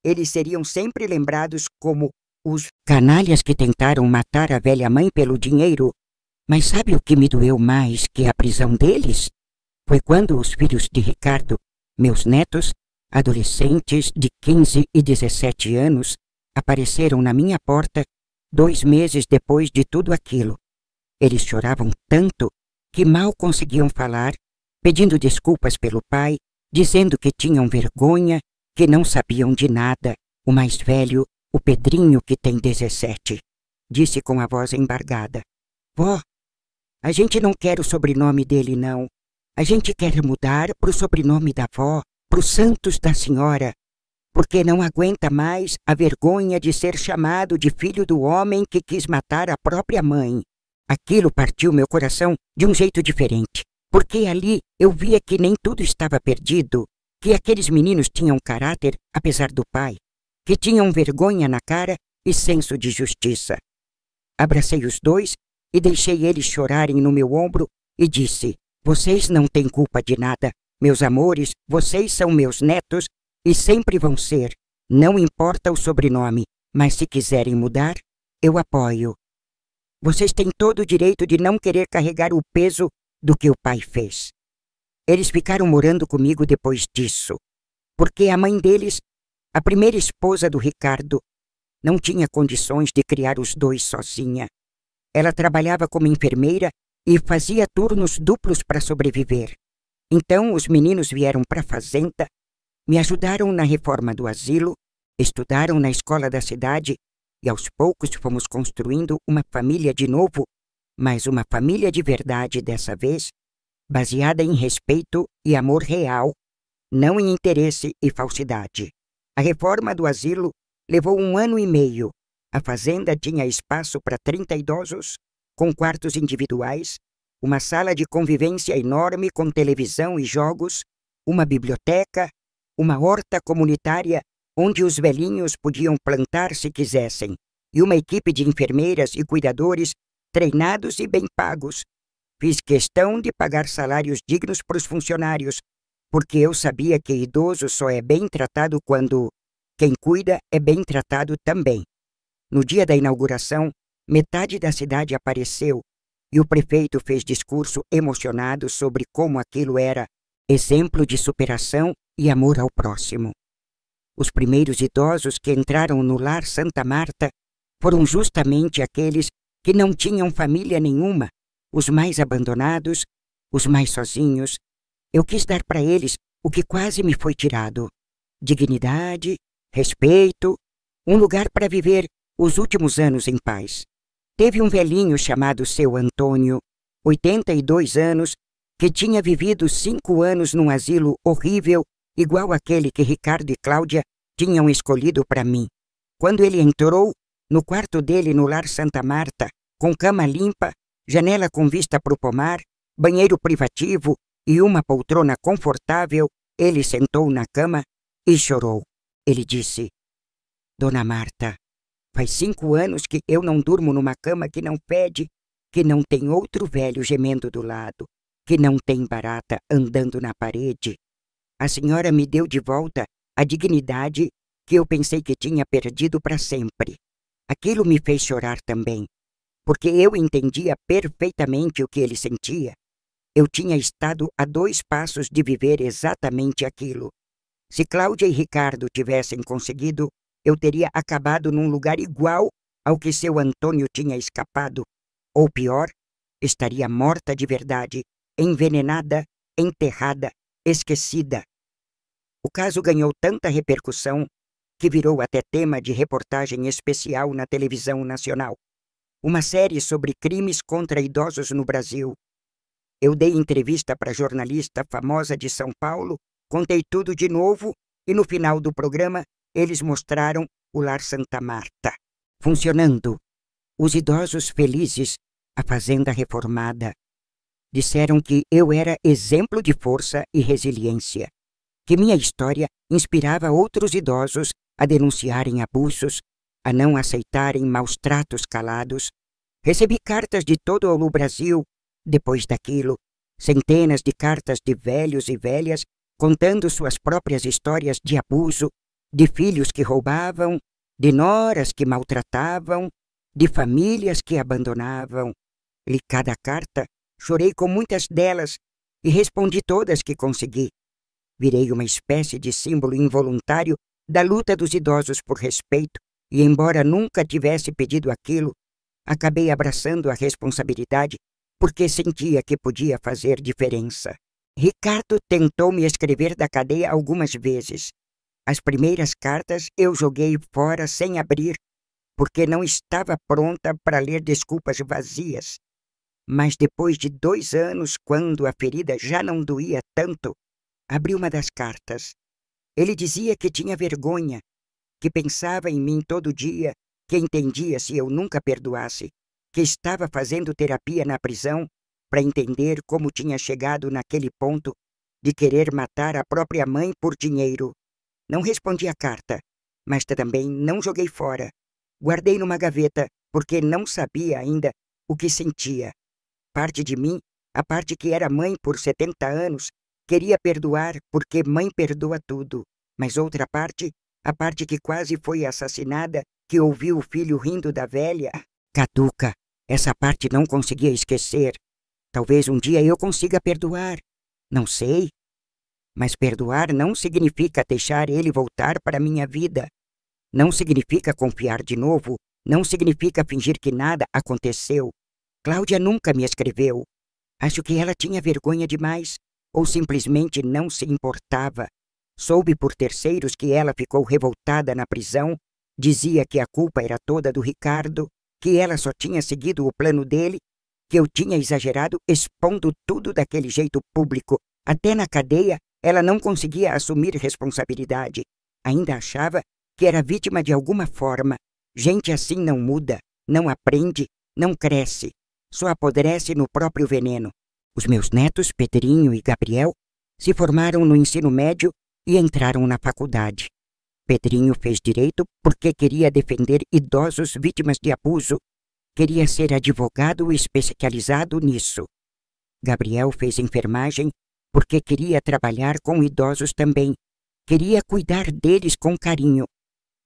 eles seriam sempre lembrados como os canalhas que tentaram matar a velha mãe pelo dinheiro. Mas sabe o que me doeu mais que a prisão deles? Foi quando os filhos de Ricardo, meus netos, adolescentes de 15 e 17 anos, apareceram na minha porta 2 meses depois de tudo aquilo. Eles choravam tanto que mal conseguiam falar, pedindo desculpas pelo pai, dizendo que tinham vergonha, que não sabiam de nada. O mais velho, o Pedrinho, que tem 17, disse com a voz embargada: Vó, a gente não quer o sobrenome dele, não. A gente quer mudar para o sobrenome da avó, para os santos da senhora, porque não aguenta mais a vergonha de ser chamado de filho do homem que quis matar a própria mãe. Aquilo partiu meu coração de um jeito diferente, porque ali eu via que nem tudo estava perdido, que aqueles meninos tinham caráter apesar do pai, que tinham vergonha na cara e senso de justiça. Abracei os dois e deixei eles chorarem no meu ombro e disse: Vocês não têm culpa de nada, meus amores, vocês são meus netos e sempre vão ser. Não importa o sobrenome, mas se quiserem mudar, eu apoio. Vocês têm todo o direito de não querer carregar o peso do que o pai fez. Eles ficaram morando comigo depois disso, porque a mãe deles, a primeira esposa do Ricardo, não tinha condições de criar os dois sozinha. Ela trabalhava como enfermeira e fazia turnos duplos para sobreviver. Então os meninos vieram para a fazenda, me ajudaram na reforma do asilo, estudaram na escola da cidade e aos poucos fomos construindo uma família de novo, mas uma família de verdade dessa vez, baseada em respeito e amor real, não em interesse e falsidade. A reforma do asilo levou 1 ano e meio. A fazenda tinha espaço para 30 idosos, com quartos individuais, uma sala de convivência enorme com televisão e jogos, uma biblioteca, uma horta comunitária onde os velhinhos podiam plantar se quisessem, e uma equipe de enfermeiras e cuidadores treinados e bem pagos. Fiz questão de pagar salários dignos para os funcionários, porque eu sabia que idoso só é bem tratado quando quem cuida é bem tratado também. No dia da inauguração, metade da cidade apareceu e o prefeito fez discurso emocionado sobre como aquilo era exemplo de superação e amor ao próximo. Os primeiros idosos que entraram no Lar Santa Marta foram justamente aqueles que não tinham família nenhuma, os mais abandonados, os mais sozinhos. Eu quis dar para eles o que quase me foi tirado: dignidade, respeito, um lugar para viver os últimos anos em paz. Teve um velhinho chamado Seu Antônio, 82 anos, que tinha vivido 5 anos num asilo horrível, igual aquele que Ricardo e Cláudia tinham escolhido para mim. Quando ele entrou, no quarto dele no Lar Santa Marta, com cama limpa, janela com vista para o pomar, banheiro privativo e uma poltrona confortável, ele sentou na cama e chorou. Ele disse: Dona Marta, faz 5 anos que eu não durmo numa cama que não fede, que não tem outro velho gemendo do lado, que não tem barata andando na parede. A senhora me deu de volta a dignidade que eu pensei que tinha perdido para sempre. Aquilo me fez chorar também, porque eu entendia perfeitamente o que ele sentia. Eu tinha estado a 2 passos de viver exatamente aquilo. Se Cláudia e Ricardo tivessem conseguido, eu teria acabado num lugar igual ao que Seu Antônio tinha escapado. Ou pior, estaria morta de verdade, envenenada, enterrada, esquecida. O caso ganhou tanta repercussão que virou até tema de reportagem especial na televisão nacional. Uma série sobre crimes contra idosos no Brasil. Eu dei entrevista para jornalista famosa de São Paulo, contei tudo de novo e no final do programa eles mostraram o Lar Santa Marta funcionando. Os idosos felizes, a fazenda reformada. Disseram que eu era exemplo de força e resiliência, que minha história inspirava outros idosos a denunciarem abusos, a não aceitarem maus tratos calados. Recebi cartas de todo o Brasil depois daquilo, centenas de cartas de velhos e velhas contando suas próprias histórias de abuso, de filhos que roubavam, de noras que maltratavam, de famílias que abandonavam. Li cada carta, chorei com muitas delas e respondi todas que consegui. Virei uma espécie de símbolo involuntário da luta dos idosos por respeito e, embora nunca tivesse pedido aquilo, acabei abraçando a responsabilidade porque sentia que podia fazer diferença. Ricardo tentou me escrever da cadeia algumas vezes. As primeiras cartas eu joguei fora sem abrir, porque não estava pronta para ler desculpas vazias. Mas depois de 2 anos, quando a ferida já não doía tanto, abri uma das cartas. Ele dizia que tinha vergonha, que pensava em mim todo dia, que entendia se eu nunca perdoasse, que estava fazendo terapia na prisão para entender como tinha chegado naquele ponto de querer matar a própria mãe por dinheiro. Não respondi a carta, mas também não joguei fora. Guardei numa gaveta porque não sabia ainda o que sentia. Parte de mim, a parte que era mãe por 70 anos, queria perdoar porque mãe perdoa tudo. Mas outra parte, a parte que quase foi assassinada, que ouviu o filho rindo da velha, caduca. Essa parte não conseguia esquecer. Talvez um dia eu consiga perdoar. Não sei. Mas perdoar não significa deixar ele voltar para a minha vida. Não significa confiar de novo. Não significa fingir que nada aconteceu. Cláudia nunca me escreveu. Acho que ela tinha vergonha demais, ou simplesmente não se importava. Soube por terceiros que ela ficou revoltada na prisão, dizia que a culpa era toda do Ricardo, que ela só tinha seguido o plano dele, que eu tinha exagerado expondo tudo daquele jeito público, até na cadeia, Ela não conseguia assumir responsabilidade. Ainda achava que era vítima de alguma forma. Gente assim não muda, não aprende, não cresce. Só apodrece no próprio veneno. Os meus netos, Pedrinho e Gabriel, se formaram no ensino médio e entraram na faculdade. Pedrinho fez direito porque queria defender idosos vítimas de abuso. Queria ser advogado especializado nisso. Gabriel fez enfermagem porque queria trabalhar com idosos também. Queria cuidar deles com carinho.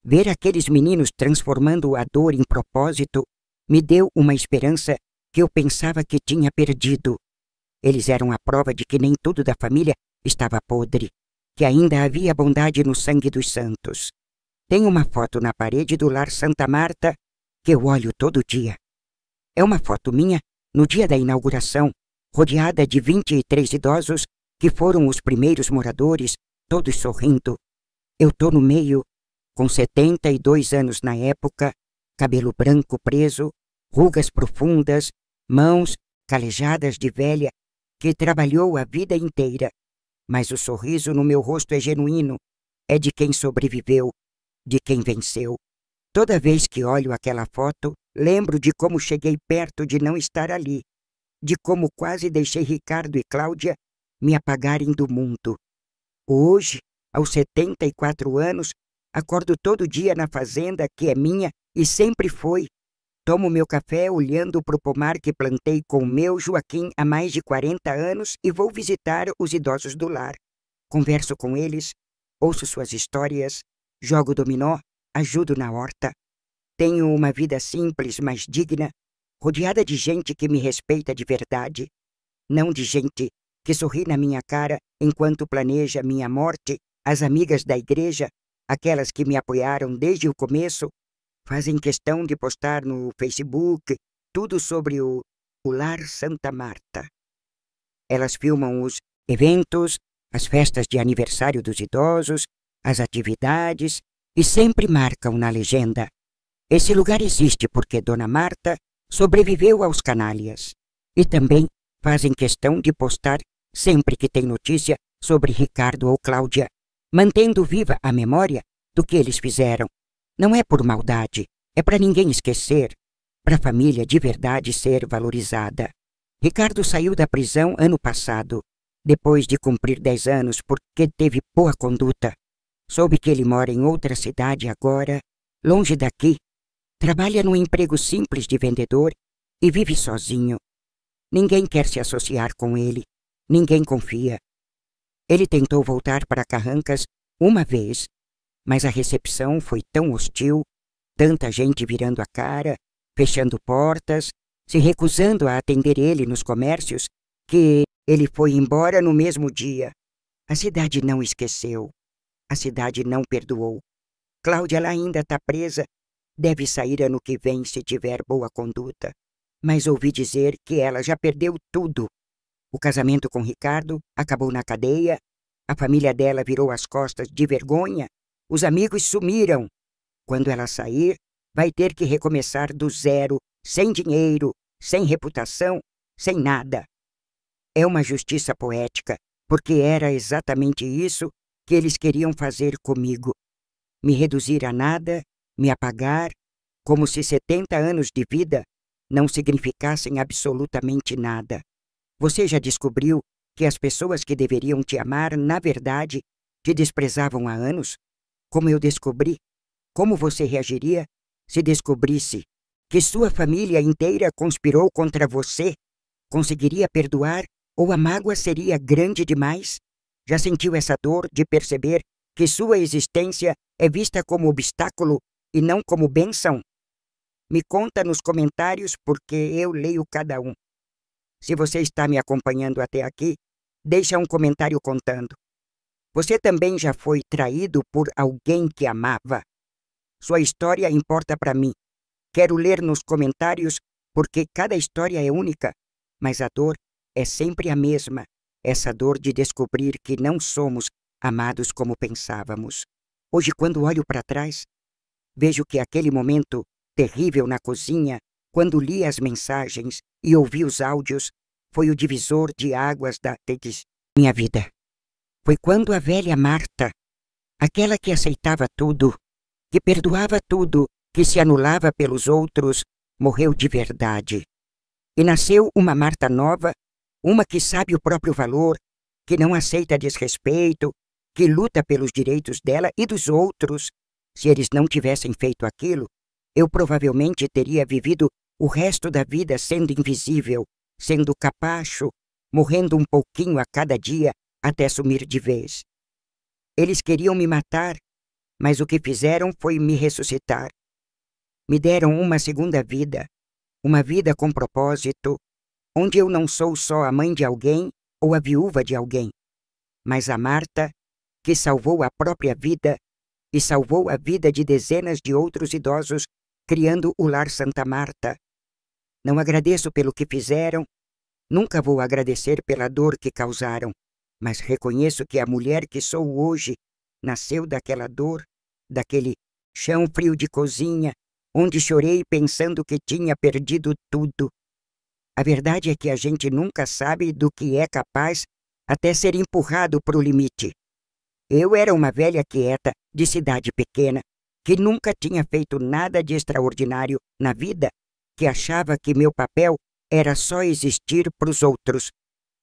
Ver aqueles meninos transformando a dor em propósito me deu uma esperança que eu pensava que tinha perdido. Eles eram a prova de que nem tudo da família estava podre, que ainda havia bondade no sangue dos santos. Tem uma foto na parede do Lar Santa Marta que eu olho todo dia. É uma foto minha no dia da inauguração, rodeada de 23 idosos que foram os primeiros moradores, todos sorrindo. Eu tô no meio, com 72 anos na época, cabelo branco preso, rugas profundas, mãos calejadas de velha que trabalhou a vida inteira. Mas o sorriso no meu rosto é genuíno, é de quem sobreviveu, de quem venceu. Toda vez que olho aquela foto, lembro de como cheguei perto de não estar ali, de como quase deixei Ricardo e Cláudia me apagarem do mundo. Hoje, aos 74 anos, acordo todo dia na fazenda que é minha e sempre foi. Tomo meu café olhando para o pomar que plantei com o meu Joaquim há mais de 40 anos e vou visitar os idosos do lar. Converso com eles, ouço suas histórias, jogo dominó, ajudo na horta. Tenho uma vida simples, mas digna, rodeada de gente que me respeita de verdade, não de gente que sorri na minha cara enquanto planeja minha morte. As amigas da igreja, aquelas que me apoiaram desde o começo, fazem questão de postar no Facebook tudo sobre o Lar Santa Marta. Elas filmam os eventos, as festas de aniversário dos idosos, as atividades e sempre marcam na legenda: esse lugar existe porque Dona Marta sobreviveu aos canalhas. E também fazem questão de postar sempre que tem notícia sobre Ricardo ou Cláudia, mantendo viva a memória do que eles fizeram. Não é por maldade, é para ninguém esquecer, para a família de verdade ser valorizada. Ricardo saiu da prisão ano passado, depois de cumprir 10 anos porque teve boa conduta. Soube que ele mora em outra cidade agora, longe daqui. Trabalha num emprego simples de vendedor e vive sozinho. Ninguém quer se associar com ele, ninguém confia. Ele tentou voltar para Carrancas uma vez, mas a recepção foi tão hostil, tanta gente virando a cara, fechando portas, se recusando a atender ele nos comércios, que ele foi embora no mesmo dia. A cidade não esqueceu. A cidade não perdoou. Cláudia lá ainda está presa. Deve sair ano que vem se tiver boa conduta. Mas ouvi dizer que ela já perdeu tudo. O casamento com Ricardo acabou na cadeia. A família dela virou as costas de vergonha. Os amigos sumiram. Quando ela sair, vai ter que recomeçar do zero, sem dinheiro, sem reputação, sem nada. É uma justiça poética, porque era exatamente isso que eles queriam fazer comigo. Me reduzir a nada, me apagar, como se 70 anos de vida não significassem absolutamente nada. Você já descobriu que as pessoas que deveriam te amar, na verdade, te desprezavam há anos? Como eu descobri? Como você reagiria se descobrisse que sua família inteira conspirou contra você? Conseguiria perdoar ou a mágoa seria grande demais? Já sentiu essa dor de perceber que sua existência é vista como obstáculo e não como bênção? Me conta nos comentários porque eu leio cada um. Se você está me acompanhando até aqui, deixa um comentário contando. Você também já foi traído por alguém que amava? Sua história importa para mim. Quero ler nos comentários porque cada história é única, mas a dor é sempre a mesma. Essa dor de descobrir que não somos amados como pensávamos. Hoje, quando olho para trás, vejo que aquele momento terrível na cozinha, quando li as mensagens e ouvi os áudios, foi o divisor de águas da minha vida. foi quando a velha Marta, aquela que aceitava tudo, que perdoava tudo, que se anulava pelos outros, morreu de verdade. E nasceu uma Marta nova, uma que sabe o próprio valor, que não aceita desrespeito, que luta pelos direitos dela e dos outros. Se eles não tivessem feito aquilo, eu provavelmente teria vivido o resto da vida sendo invisível, sendo capacho, morrendo um pouquinho a cada dia até sumir de vez. Eles queriam me matar, mas o que fizeram foi me ressuscitar. Me deram uma segunda vida, uma vida com propósito, onde eu não sou só a mãe de alguém ou a viúva de alguém, mas a Marta, que salvou a própria vida e salvou a vida de dezenas de outros idosos, criando o Lar Santa Marta. Não agradeço pelo que fizeram, nunca vou agradecer pela dor que causaram, mas reconheço que a mulher que sou hoje nasceu daquela dor, daquele chão frio de cozinha, onde chorei pensando que tinha perdido tudo. A verdade é que a gente nunca sabe do que é capaz até ser empurrado para o limite. Eu era uma velha quieta, de cidade pequena, que nunca tinha feito nada de extraordinário na vida, que achava que meu papel era só existir para os outros.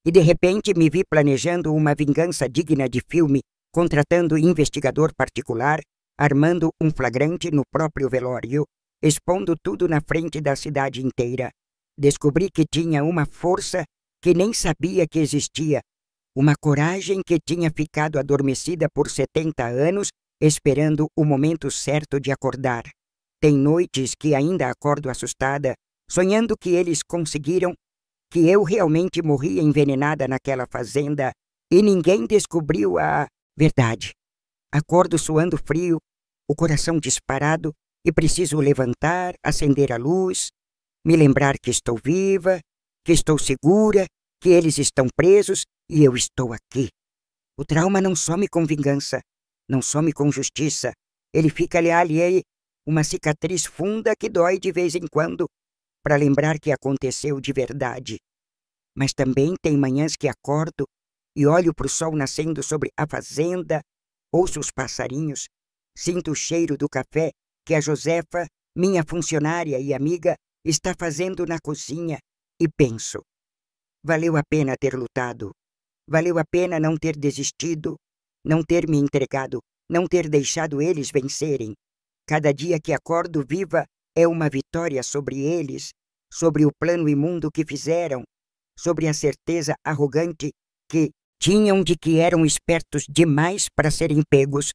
E de repente me vi planejando uma vingança digna de filme, contratando investigador particular, armando um flagrante no próprio velório, expondo tudo na frente da cidade inteira. Descobri que tinha uma força que nem sabia que existia, uma coragem que tinha ficado adormecida por 70 anos, esperando o momento certo de acordar. Tem noites que ainda acordo assustada, sonhando que eles conseguiram, que eu realmente morri envenenada naquela fazenda e ninguém descobriu a verdade. Acordo suando frio, o coração disparado e preciso levantar, acender a luz, me lembrar que estou viva, que estou segura, que eles estão presos e eu estou aqui. O trauma não some com vingança, não some com justiça. Ele fica ali, uma cicatriz funda que dói de vez em quando, para lembrar que aconteceu de verdade. Mas também tem manhãs que acordo e olho para o sol nascendo sobre a fazenda, ouço os passarinhos, sinto o cheiro do café que a Josefa, minha funcionária e amiga, está fazendo na cozinha e penso: valeu a pena ter lutado, valeu a pena não ter desistido, não ter me entregado, não ter deixado eles vencerem. Cada dia que acordo viva é uma vitória sobre eles, sobre o plano imundo que fizeram, sobre a certeza arrogante que tinham de que eram espertos demais para serem pegos.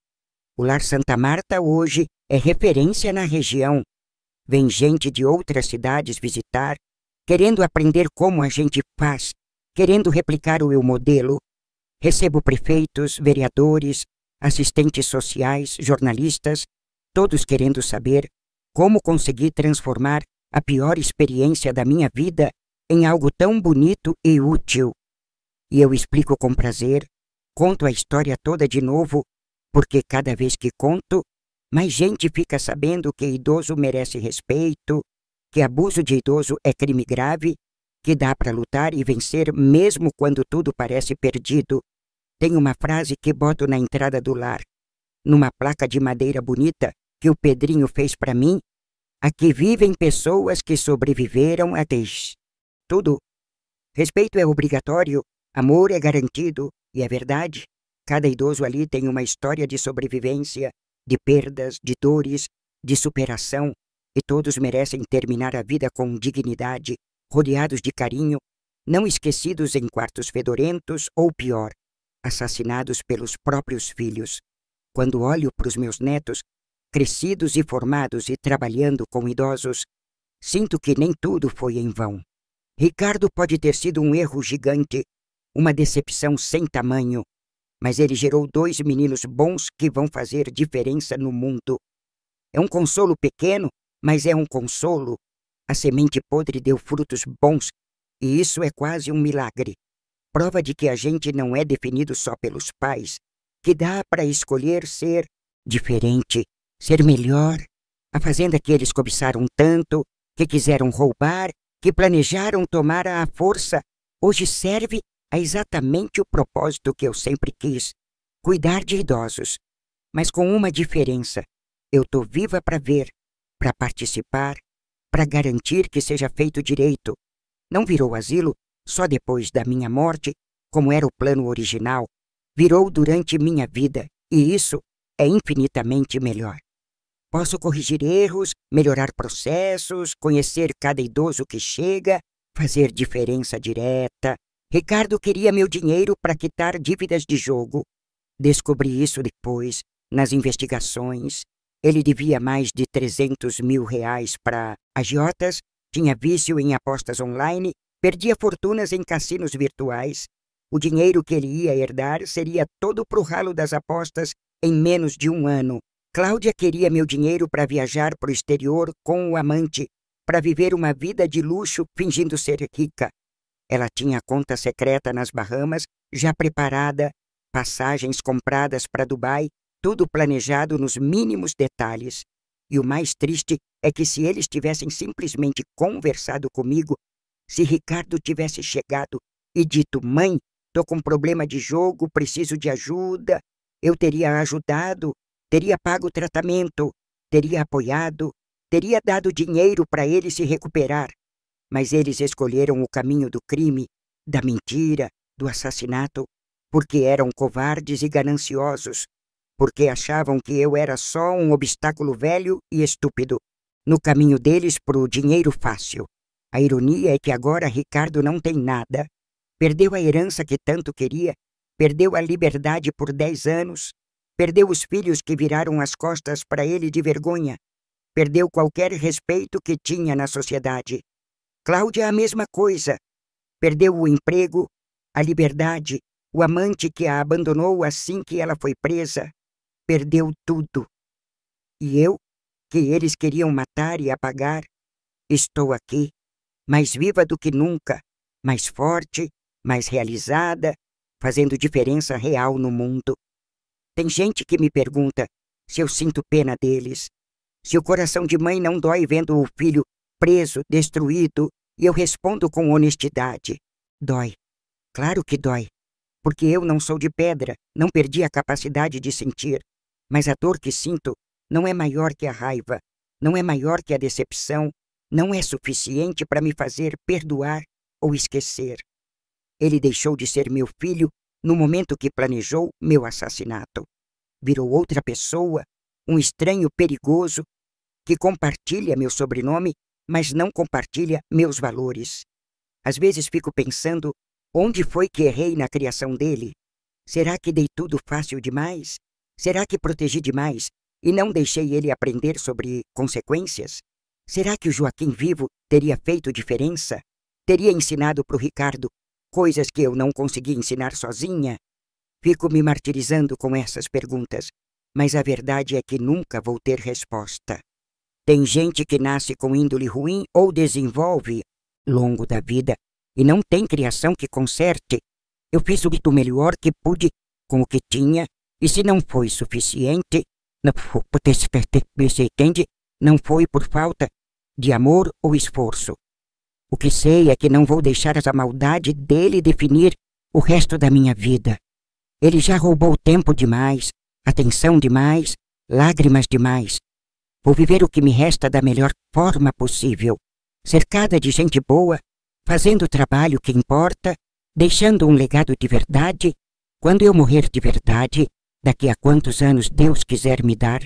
O Lar Santa Marta hoje é referência na região. Vem gente de outras cidades visitar, querendo aprender como a gente faz, querendo replicar o meu modelo. Recebo prefeitos, vereadores, assistentes sociais, jornalistas, todos querendo saber como consegui transformar a pior experiência da minha vida em algo tão bonito e útil. E eu explico com prazer, conto a história toda de novo, porque cada vez que conto, mais gente fica sabendo que idoso merece respeito, que abuso de idoso é crime grave, que dá para lutar e vencer mesmo quando tudo parece perdido. Tem uma frase que boto na entrada do lar, numa placa de madeira bonita que o Pedrinho fez para mim: aqui vivem pessoas que sobreviveram a tudo. Respeito é obrigatório, amor é garantido, e é verdade. Cada idoso ali tem uma história de sobrevivência, de perdas, de dores, de superação, e todos merecem terminar a vida com dignidade, rodeados de carinho, não esquecidos em quartos fedorentos ou pior, assassinados pelos próprios filhos. Quando olho para os meus netos, crescidos e formados e trabalhando com idosos, sinto que nem tudo foi em vão. Ricardo pode ter sido um erro gigante, uma decepção sem tamanho, mas ele gerou 2 meninos bons que vão fazer diferença no mundo. É um consolo pequeno, mas é um consolo. A semente podre deu frutos bons, e isso é quase um milagre. Prova de que a gente não é definido só pelos pais, que dá para escolher ser diferente, ser melhor. A fazenda que eles cobiçaram tanto, que quiseram roubar, que planejaram tomar à força, hoje serve a exatamente o propósito que eu sempre quis: cuidar de idosos. Mas com uma diferença: eu tô viva para ver, para participar, para garantir que seja feito direito. Não virou asilo só depois da minha morte, como era o plano original. Virou durante minha vida, e isso é infinitamente melhor. Posso corrigir erros, melhorar processos, conhecer cada idoso que chega, fazer diferença direta. Ricardo queria meu dinheiro para quitar dívidas de jogo. Descobri isso depois, nas investigações. Ele devia mais de 300 mil reais para agiotas, tinha vício em apostas online, perdia fortunas em cassinos virtuais. O dinheiro que ele ia herdar seria todo pro ralo das apostas em menos de um ano. Cláudia queria meu dinheiro para viajar para o exterior com o amante, para viver uma vida de luxo fingindo ser rica. Ela tinha conta secreta nas Bahamas, já preparada, passagens compradas para Dubai, tudo planejado nos mínimos detalhes. E o mais triste é que se eles tivessem simplesmente conversado comigo, se Ricardo tivesse chegado e dito: mãe, tô com problema de jogo, preciso de ajuda, eu teria ajudado, teria pago o tratamento, teria apoiado, teria dado dinheiro para ele se recuperar. Mas eles escolheram o caminho do crime, da mentira, do assassinato, porque eram covardes e gananciosos, porque achavam que eu era só um obstáculo velho e estúpido, no caminho deles pro dinheiro fácil. A ironia é que agora Ricardo não tem nada. Perdeu a herança que tanto queria, perdeu a liberdade por 10 anos, perdeu os filhos que viraram as costas para ele de vergonha, perdeu qualquer respeito que tinha na sociedade. Cláudia a mesma coisa. Perdeu o emprego, a liberdade, o amante que a abandonou assim que ela foi presa. Perdeu tudo. E eu, que eles queriam matar e apagar, estou aqui, mais viva do que nunca, mais forte, mais realizada, fazendo diferença real no mundo. Tem gente que me pergunta se eu sinto pena deles, se o coração de mãe não dói vendo o filho preso, destruído, e eu respondo com honestidade: dói. Claro que dói, porque eu não sou de pedra, não perdi a capacidade de sentir, mas a dor que sinto não é maior que a raiva, não é maior que a decepção, não é suficiente para me fazer perdoar ou esquecer. Ele deixou de ser meu filho no momento que planejou meu assassinato. Virou outra pessoa, um estranho perigoso, que compartilha meu sobrenome, mas não compartilha meus valores. Às vezes fico pensando, onde foi que errei na criação dele? Será que dei tudo fácil demais? Será que protegi demais e não deixei ele aprender sobre consequências? Será que o Joaquim vivo teria feito diferença? Teria ensinado para o Ricardo coisas que eu não consegui ensinar sozinha? Fico me martirizando com essas perguntas, mas a verdade é que nunca vou ter resposta. Tem gente que nasce com índole ruim ou desenvolve longo da vida e não tem criação que conserte. Eu fiz o melhor que pude com o que tinha, e se não foi suficiente, não foi por falta de amor ou esforço. O que sei é que não vou deixar a maldade dele definir o resto da minha vida. Ele já roubou tempo demais, atenção demais, lágrimas demais. Vou viver o que me resta da melhor forma possível, cercada de gente boa, fazendo o trabalho que importa, deixando um legado de verdade. Quando eu morrer de verdade, daqui a quantos anos Deus quiser me dar,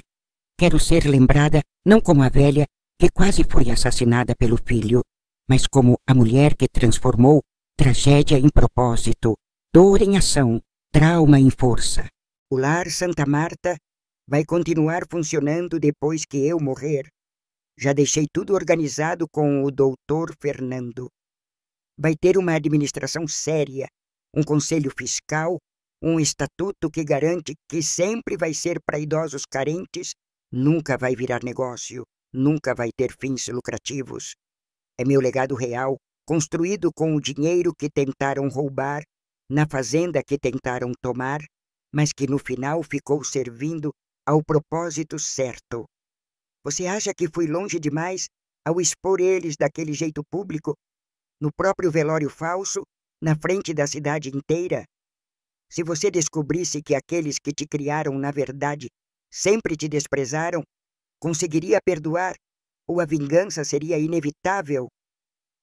quero ser lembrada não como a velha que quase foi assassinada pelo filho, mas como a mulher que transformou tragédia em propósito, dor em ação, trauma em força. O Lar Santa Marta vai continuar funcionando depois que eu morrer. Já deixei tudo organizado com o doutor Fernando. Vai ter uma administração séria, um conselho fiscal, um estatuto que garante que sempre vai ser para idosos carentes, nunca vai virar negócio, nunca vai ter fins lucrativos. É meu legado real, construído com o dinheiro que tentaram roubar, na fazenda que tentaram tomar, mas que no final ficou servindo ao propósito certo. Você acha que fui longe demais ao expor eles daquele jeito público? No próprio velório falso, na frente da cidade inteira? Se você descobrisse que aqueles que te criaram, na verdade, sempre te desprezaram, conseguiria perdoar ou a vingança seria inevitável?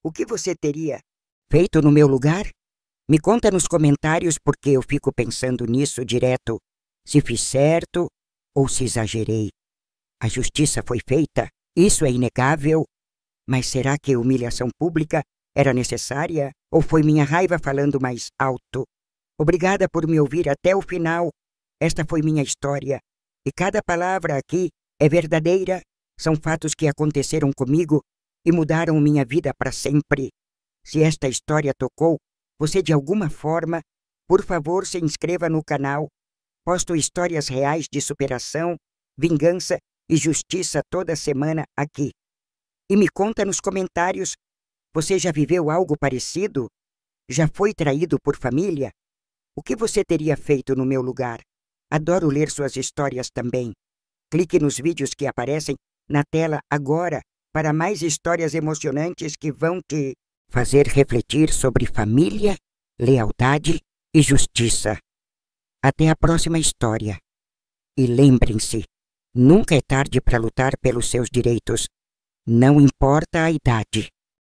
O que você teria feito no meu lugar? Me conta nos comentários, porque eu fico pensando nisso direto, se fiz certo ou se exagerei. A justiça foi feita, isso é inegável, mas será que a humilhação pública era necessária ou foi minha raiva falando mais alto? Obrigada por me ouvir até o final. Esta foi minha história e cada palavra aqui é verdadeira. São fatos que aconteceram comigo e mudaram minha vida para sempre. Se esta história tocou você de alguma forma, por favor, se inscreva no canal. Posto histórias reais de superação, vingança e justiça toda semana aqui. E me conta nos comentários, você já viveu algo parecido? Já foi traído por família? O que você teria feito no meu lugar? Adoro ler suas histórias também. Clique nos vídeos que aparecem na tela agora para mais histórias emocionantes que vão te fazer refletir sobre família, lealdade e justiça. Até a próxima história. E lembrem-se, nunca é tarde para lutar pelos seus direitos. Não importa a idade.